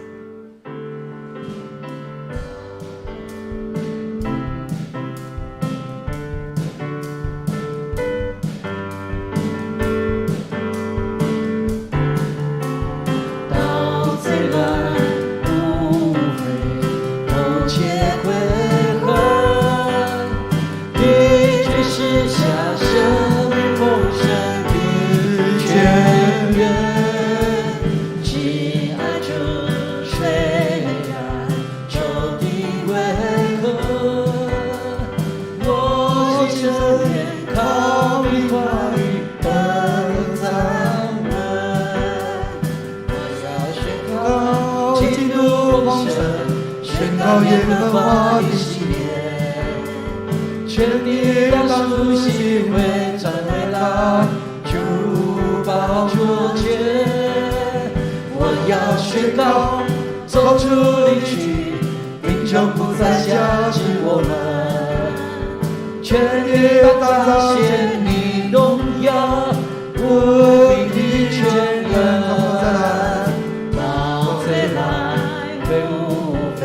耶和华的喜悦，全地让苏醒会站回来，主宝座前，我要宣告，走出离去，贫穷不再辖制我们，全地让彰显你荣耀，无比的全能，到最来会无非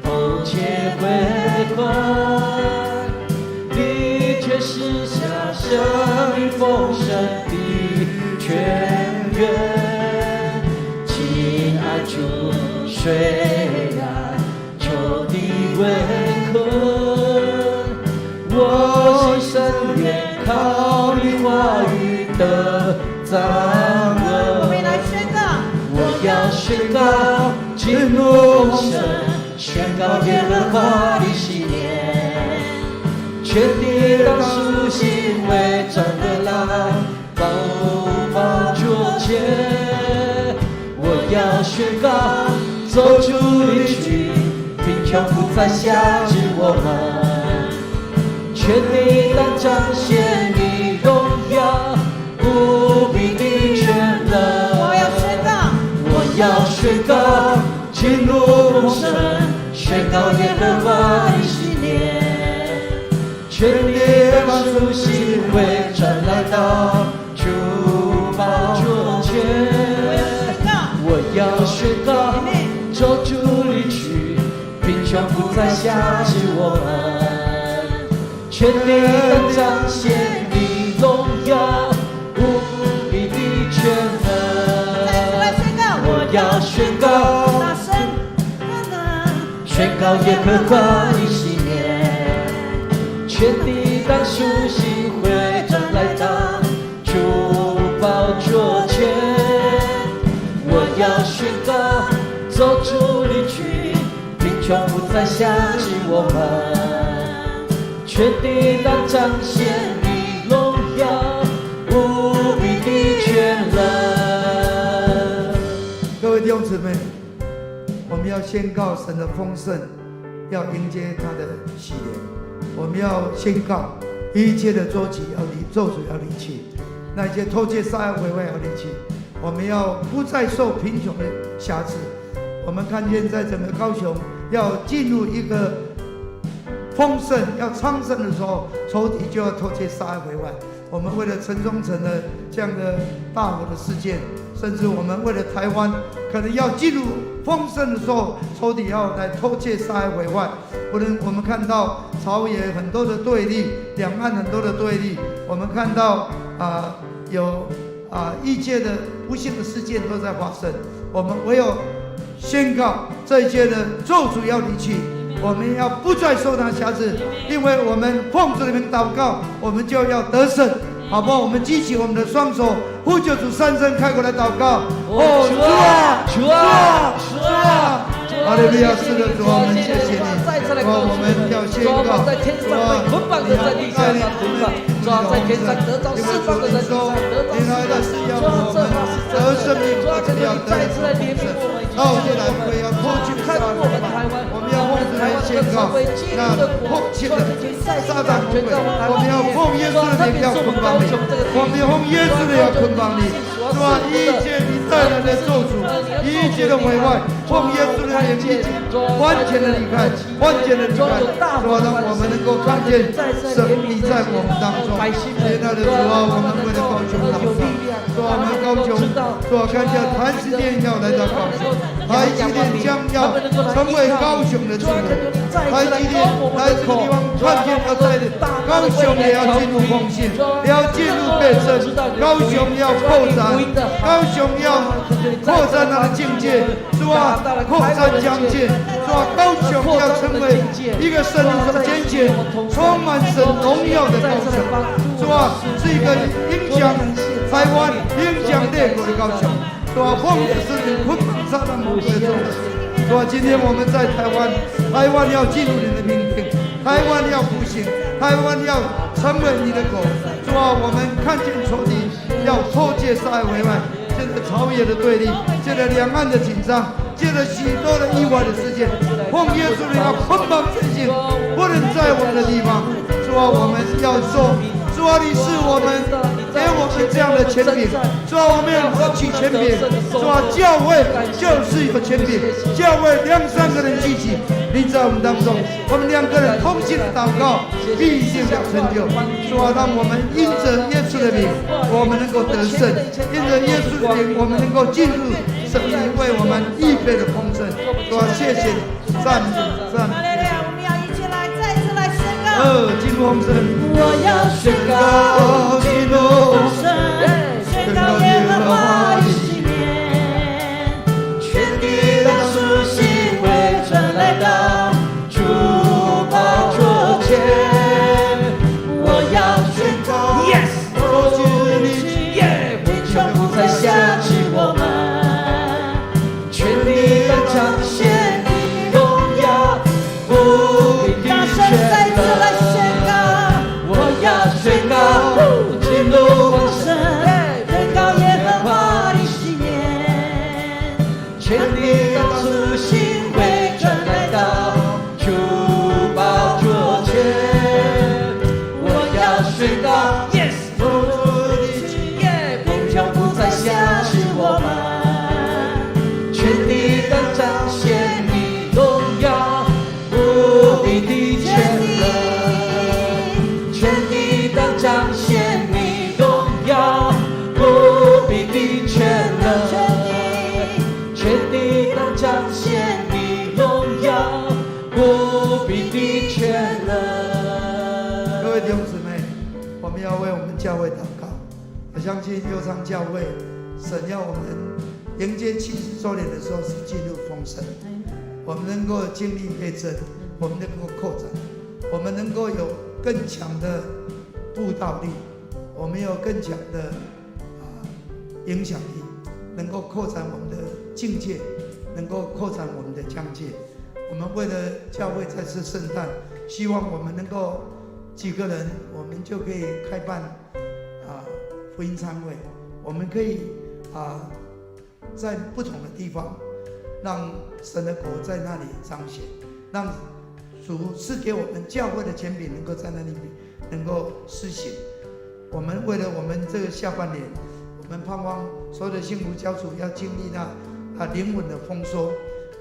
偷窃归还，你却是下生命丰盛的泉源，亲爱主，虽然仇敌围困，我心深愿靠你话语的掌握。我们来宣告，我要宣告进入丰盛，宣告耶和华的喜年，全地让苏醒会站回来，宝座前。我要宣告走出离去，贫穷不再辖制我们，全地让彰显你荣耀，无比的全能。我要宣告进入丰盛，宣告耶和华的喜年，全地让苏醒会站来到主宝座前。我要宣告走出离去，贫穷不再辖制我们，全地让彰显你荣耀，无比的全能。我要宣告，大声，宣告耶和华的喜年，全地让苏醒会站来到主宝座前。我要宣告走出离去，贫穷不再辖制我们，全地让彰显你荣耀，无比的全能。各位弟兄姊妹，我们要宣告神的丰盛，要迎接他的喜年。我们要宣告一切的咒诅要离去，那些偷窃杀害毁坏要离去。我们要不再受贫穷的辖制。我们看见在整个高雄要进入一个丰盛、要昌盛的时候，仇敌就要偷窃杀害毁坏。我们为了陈忠诚的这样的大火的事件，甚至我们为了台湾可能要进入丰盛的时候，仇敌要来偷窃杀害毁坏。我们看到朝野很多的对立，两岸很多的对立，我们看到异界的不幸的事件都在发生。我们唯有宣告这一切的咒诅要离去，我们要不再受他辖制，因为我们奉主的名祷告，我们就要得胜，好不好？我们举起我们的双手，呼救主三声开口来祷告。主啊，主啊，主啊！哈利路亚！是的，主啊，我们谢谢你。主啊，我们要宣告，主啊，在天上被捆绑的在地下捆绑，主啊，在天上得到释放的在地上得到释放。主啊，这话是真的。主啊，求你再次来怜悯我们，我们要脱去看我们台湾，我们要奉主来宣告，那迫切的撒旦魔鬼，我们要奉耶稣的名要捆绑你，我们要奉耶稣的要捆绑你。主啊，一切你带来的咒诅，一切的毁坏，奉耶稣的名已经完全的离开，完全的离开。主啊，让我们能够看见神你在我们当中。现在的主啊，我们为了高雄祷告，主啊，我们高雄，主啊，看见台积电要来到高雄，台积电将要成为高雄的主人，台积电来这个地方看见要在高雄也要进入丰盛，也要进入变身，高雄要扩展，高雄要扩展它的境界，主啊，扩展疆界，主啊，高雄要成为一个神所拣选、充满神荣耀的高雄，主啊，是一个影响台湾、影响列国的高雄，主啊，奉的是你捆绑撒旦魔鬼的咒诅，主啊，今天我们在台湾，台湾要进入你的命定，台湾要复兴，台湾要成为你的国，主啊，我们看见仇敌要偷窃杀害毁坏，借着朝野的对立，借着两岸的紧张，借着许多的意外的事件，奉耶稣的名捆绑罪性，不能在我们的地方。主啊，我们要说，主啊，你是我们给我们这样的权柄，主啊，我们要何其权柄！主啊，教会就是有权柄，教会2、3个人聚集，你在我们当中，我们2个人同心祷告，必定要成就。主啊，让我们因着耶稣的名，我们能够得胜；因着耶稣的名，我们能够进入神你为我们预备的丰盛。主啊，谢谢你，赞美赞美。我们要一起来，再次来宣告。进入丰盛，我要宣告进入丰盛，宣告耶和华的纪念，全地的属性为准来到主宝座前。我要宣告 ，Yes， 我主你耶，贫穷不再辖制我们，全地的彰显你荣耀，不必大声再次来宣告，我要宣告进入丰盛，宣告耶和华的纪念，全地的属性会转来到主宝座前。我要宣告 ，Yes， 我主的耶，贫穷不再辖制我们，全地的彰显你荣耀，无比的全能，全地的彰显你荣耀，无比的全能，全地的彰显你荣耀，无比的全能。各位弟兄姊妹，我们要为我们教会祷告。我相信佑昌教会，神要我们迎接70周年的时候是进入丰盛，我们能够经历倍增，我们能够扩展，我们能够有更强的布道力，我们有更强的影响力，能够扩展我们的境界，能够扩展我们的疆界。我们为了教会在这圣诞，希望我们能够几个人，我们就可以开办福音餐会，我们可以在不同的地方，让神的国在那里彰显，让主赐给我们教会的权柄能够在那里能够施行。我们为了我们这个下半年，我们盼望所有的幸福小组要经历那灵魂的丰收。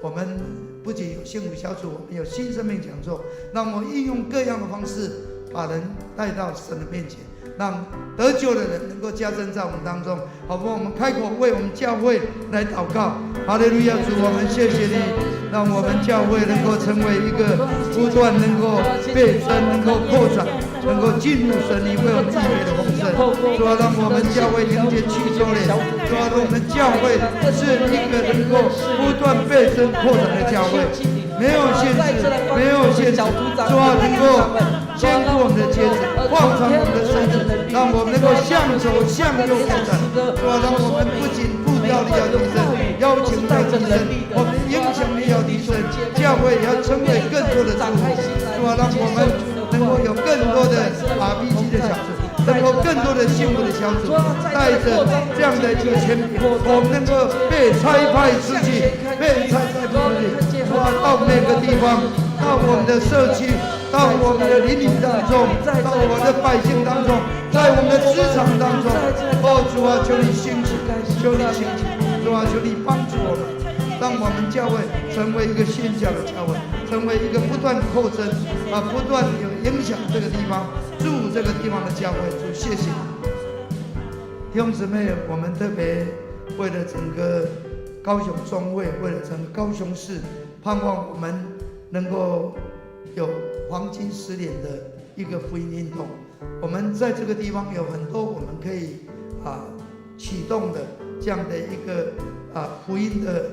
我们不仅有幸福小组，我们有新生命讲座，让我们运用各样的方式，把人带到神的面前，让得救的人能够加增在我们当中。好不好？我们开口为我们教会来祷告。哈利路亚！主，我们谢谢你，让我们教会能够成为一个不断能够倍增、能够扩展、能够进入神你为我们预备的丰盛。主啊，让我们教会迎接7周年。主啊，让我们教会是一个能够不断倍增扩展的教会，没有限制，没有限制。主啊，能够坚固我们的节子，扩张我们的身子，让我们能够向左向右扩展。主啊，让我们不仅布道力要提升，邀请要提升，我们影响力要提升，教会也要成为更多的祝福。主啊，让我们能够有更多的RPG 的小组，能够更多的幸福的小组，带着这样的一个权柄，我们能够被差派出去，被差派出去，哇，到每个地方，到我们的社区，到我们的邻里当中，到我们的百姓当中，在我们的职场当中。哦，主啊，求你兴起，求你兴起，主啊，求你帮助我们，让我们教会成为一个宣教的教会，成为一个不断扩增不断有影响这个地方、住这个地方的教会。主，谢谢弟兄姊妹，我们特别为了整个高雄中会，为了整个高雄市，盼望我们能够有黄金10年的一个福音运动。我们在这个地方有很多我们可以启动的这样的一个福音的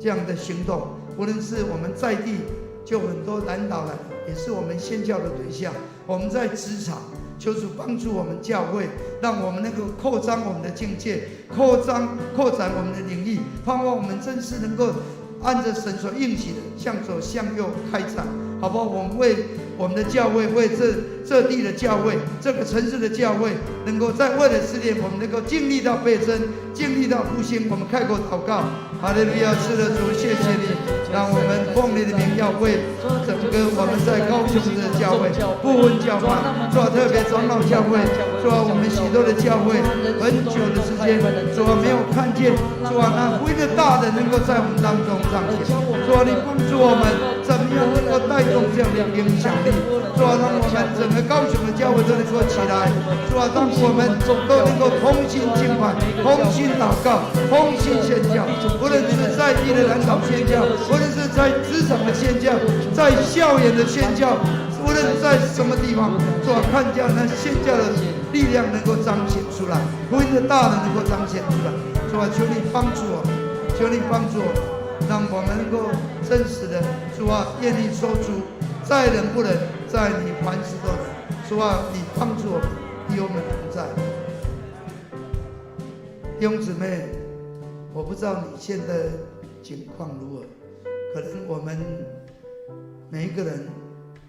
这样的行动，无论是我们在地就很多南岛人，也是我们宣教的对象。我们在职场，求主帮助我们教会，让我们能够扩张我们的境界，扩展我们的领域，盼望我们真是能够按着神所应许的向左向右开展，好不好？我们为我们的教会，为这地的教会，这个城市的教会，能够在未来世界，我们能够经历到倍增，经历到复兴。我们开口祷告，哈利路亚！是的，主，谢谢你，让我们奉你的名要为整个我们在高雄的教会不分教派，做特别长老教会，做我们许多的教会很久的时间，做没有看见，做那福音的大人能够在我们当中彰显，做你帮助我们怎么样能够带动这样的影响力，做让我们整个高雄的教会都能够起来，做让我们都能够同心敬拜，同心祷告，同心宣教，无论是在地的南岛宣教，无论是在职场的宣教，在校园的宣教，无论在什么地方，做看见那宣教的力量能够彰显出来，福音的大能能够彰显出来。主啊，求你帮助我们，求你帮助我们，让我们能够真实的，主啊，愿意说出在人不能，在你凡事都能。主啊，你帮助我们，与我们同在。弟兄姊妹，我不知道你现在情况如何，可能我们每一个人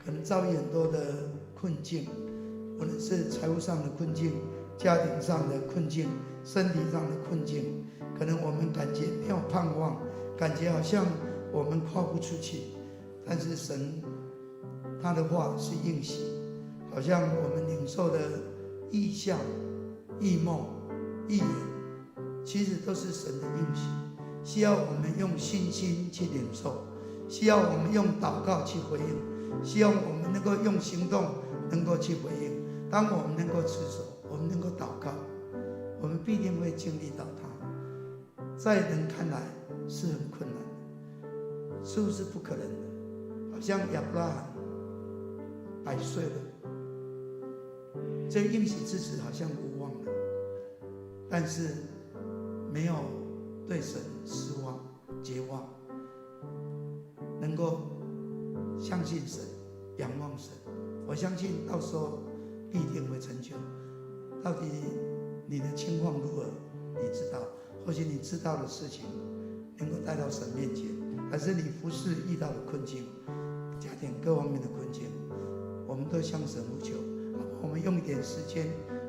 可能遭遇很多的困境，无论是财务上的困境、家庭上的困境、身体上的困境，可能我们感觉没有盼望，感觉好像我们跨不出去。但是神他的话是应许，好像我们领受的异象、异梦、异言，其实都是神的应许，需要我们用信心去领受，需要我们用祷告去回应，需要我们能够用行动能够去回应。当我们能够持守，我们能够祷告，我们必定会经历到它。在人看来是很困难的，是不是不可能的？好像亚伯拉罕100岁了，这应许之子好像无望了，但是没有对神失望、绝望，能够相信神、仰望神。我相信到时候必定会成就。到底你的情况如何？你知道，或许你知道的事情能够带到神面前，还是你服侍遇到的困境，家庭各方面的困境，我们都向神呼求。我们用一点时间，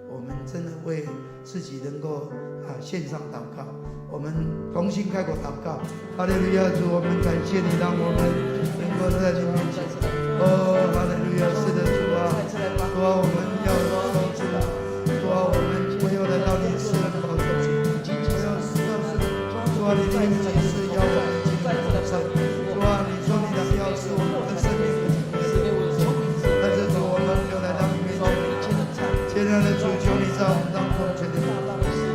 我们真的为自己能够献上祷告，我们同心开口祷告。哈利路亚，主，我们感谢你，让我们能够在你面前。哦，哈利路亚，是的，主啊，主啊，我们要说出，主啊，我们不要来到你私人宝座前，不要主啊，你的应许是要我们进入丰盛，主啊，你说你的要是我们的生命的但是主，我们要来到你面前。亲爱的主，求你在我们当中全力。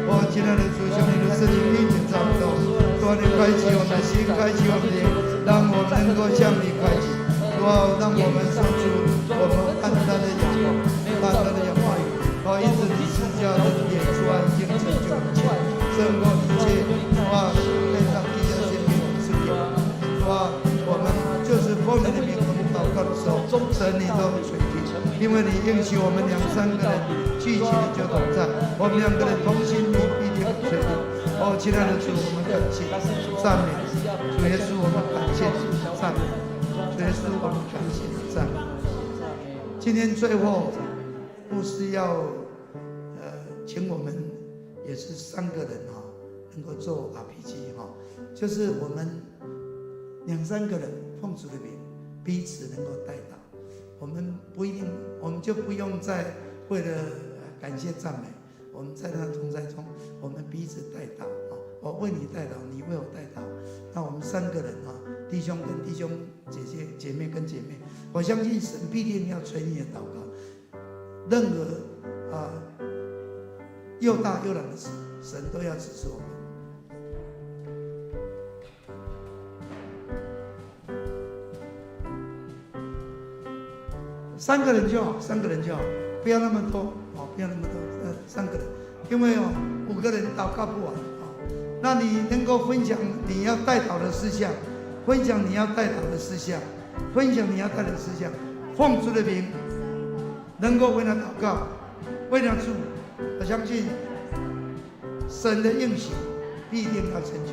哦，亲爱的主，求你的圣灵运行在我们当中，主啊，你开启我们的心，开启我们的灵，让我们能够向你开启。主啊，让我们说出我们单单的仰望，单单的仰望。哦，因此你施加的演出已经成就一切，胜过一切。主啊，天上地下显明我们是有。主啊，我们就是奉你的名，我们祷告的时候，神你都垂听，因为你应许我们2、3个人聚集的就同在，我们2个人同心，你必定垂听。哦，亲爱的主，我们感谢赞美主耶稣，我们感谢赞美主耶稣，我们感谢赞美。今天最后，牧师要请我们也是3个人能够做 RPG 就是我们2、3个人奉主的名，彼此能够带导。我们不一定，我们就不用再为了感谢赞美，我们在他同在中，我们彼此带导我为你带导，你为我带导。那我们3个人弟兄跟弟兄，姐妹跟姐妹，我相信神必定要垂你的祷告。任何又大又难的事，神都要指示我们。3个人就好，3个人就好，不要那么多不要那么多，3个人，因为5个人祷告不完那你能够分享你要带导的事项，分享你要带导的事项，分享你要带的事项，奉主的名，能够为他祷告，为他祝福，我相信神的应许必定要成就。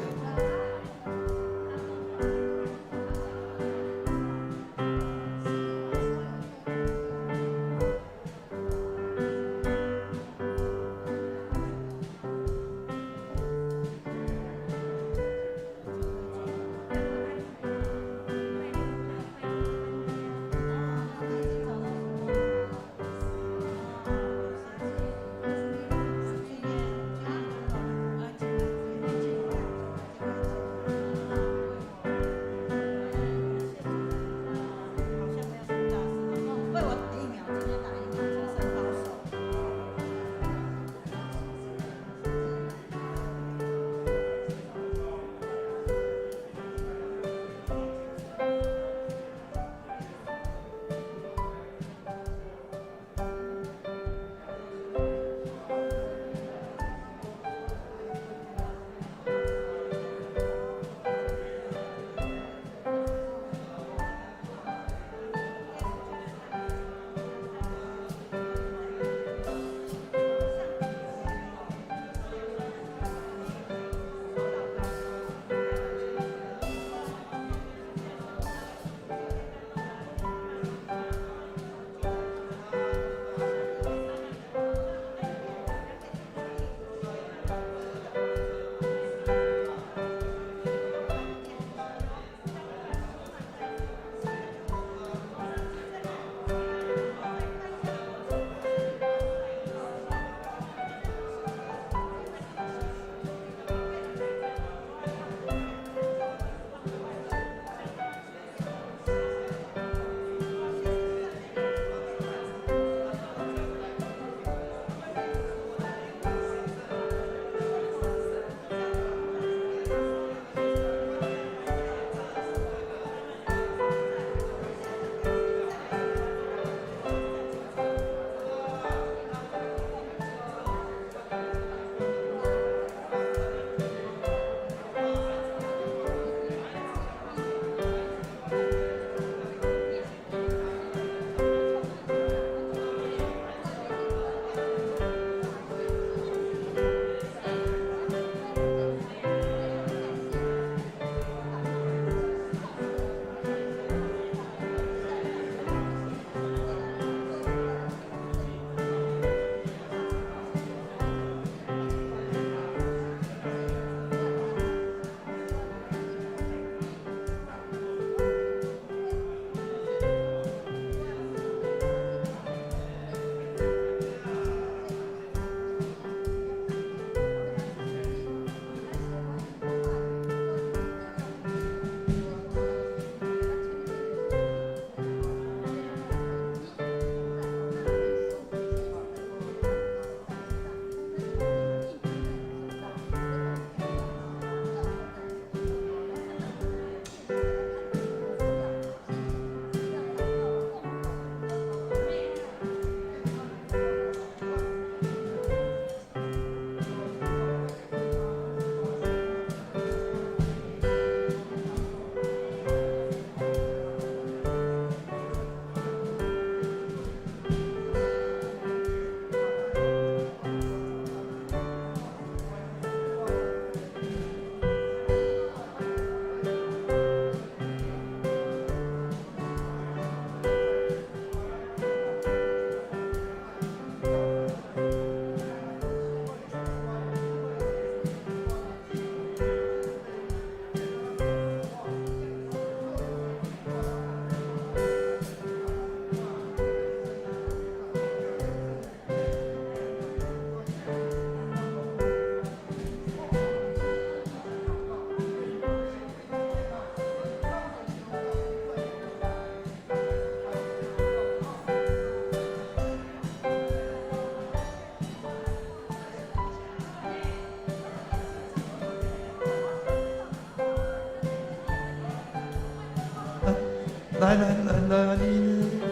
来，你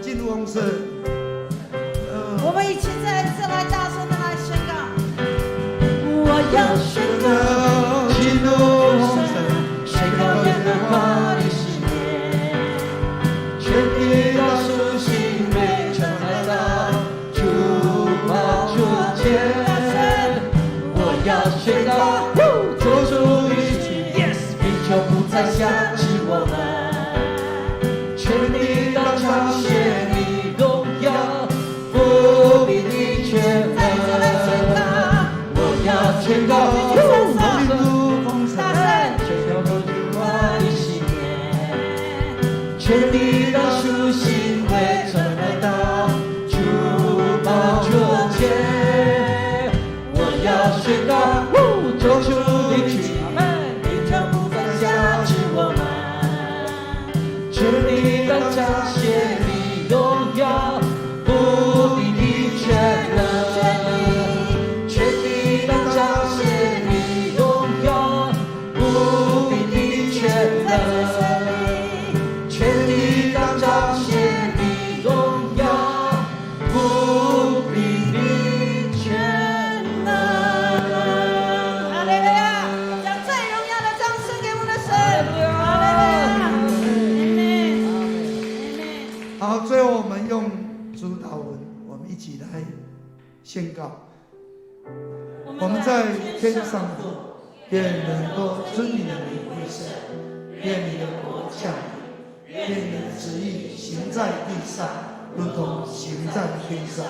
进入丰盛。我们一起再一次来大声的来宣告，我要宣告进入丰盛，宣告耶和华的喜悦，全地的属性被传来到主宝座前。我要宣告，做出一句，你就不再想起我们。全地的彰显你荣耀，不比你全能。我要宣告，进入丰盛，宣告主话的喜悦，全地的属性会传来到主宝座前。我要宣告，做出一句，你将不再辖制我们。全地的彰显你荣耀，不比你全能。全地的彰显你荣耀，不比你全能。全地的彰显你荣耀，不比你全能。哈利路亚！将最荣耀的掌声给我们的神。哈利路亚！好，最后我们用主祷文，我们一起来宣告。我们在天上的父，愿能够尊你的名为圣，愿你的国降临，愿你的旨意行在地上，如同行在天上。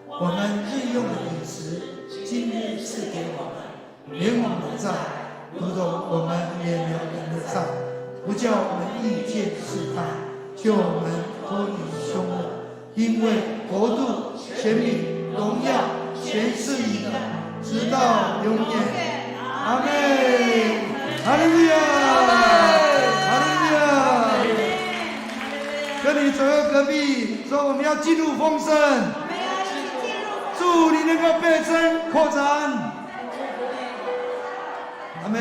我们日用的饮食，今日赐给我们，免我们的债，如同我们免了人的债，不叫我们遇见试探，救我们脱离凶恶。因为国度、权柄、荣耀，全是你的，直到永远。阿门。哈利路亚！哈利路亚！跟你左右隔壁说，我们要进入丰盛。祝你能够倍增扩展。阿门。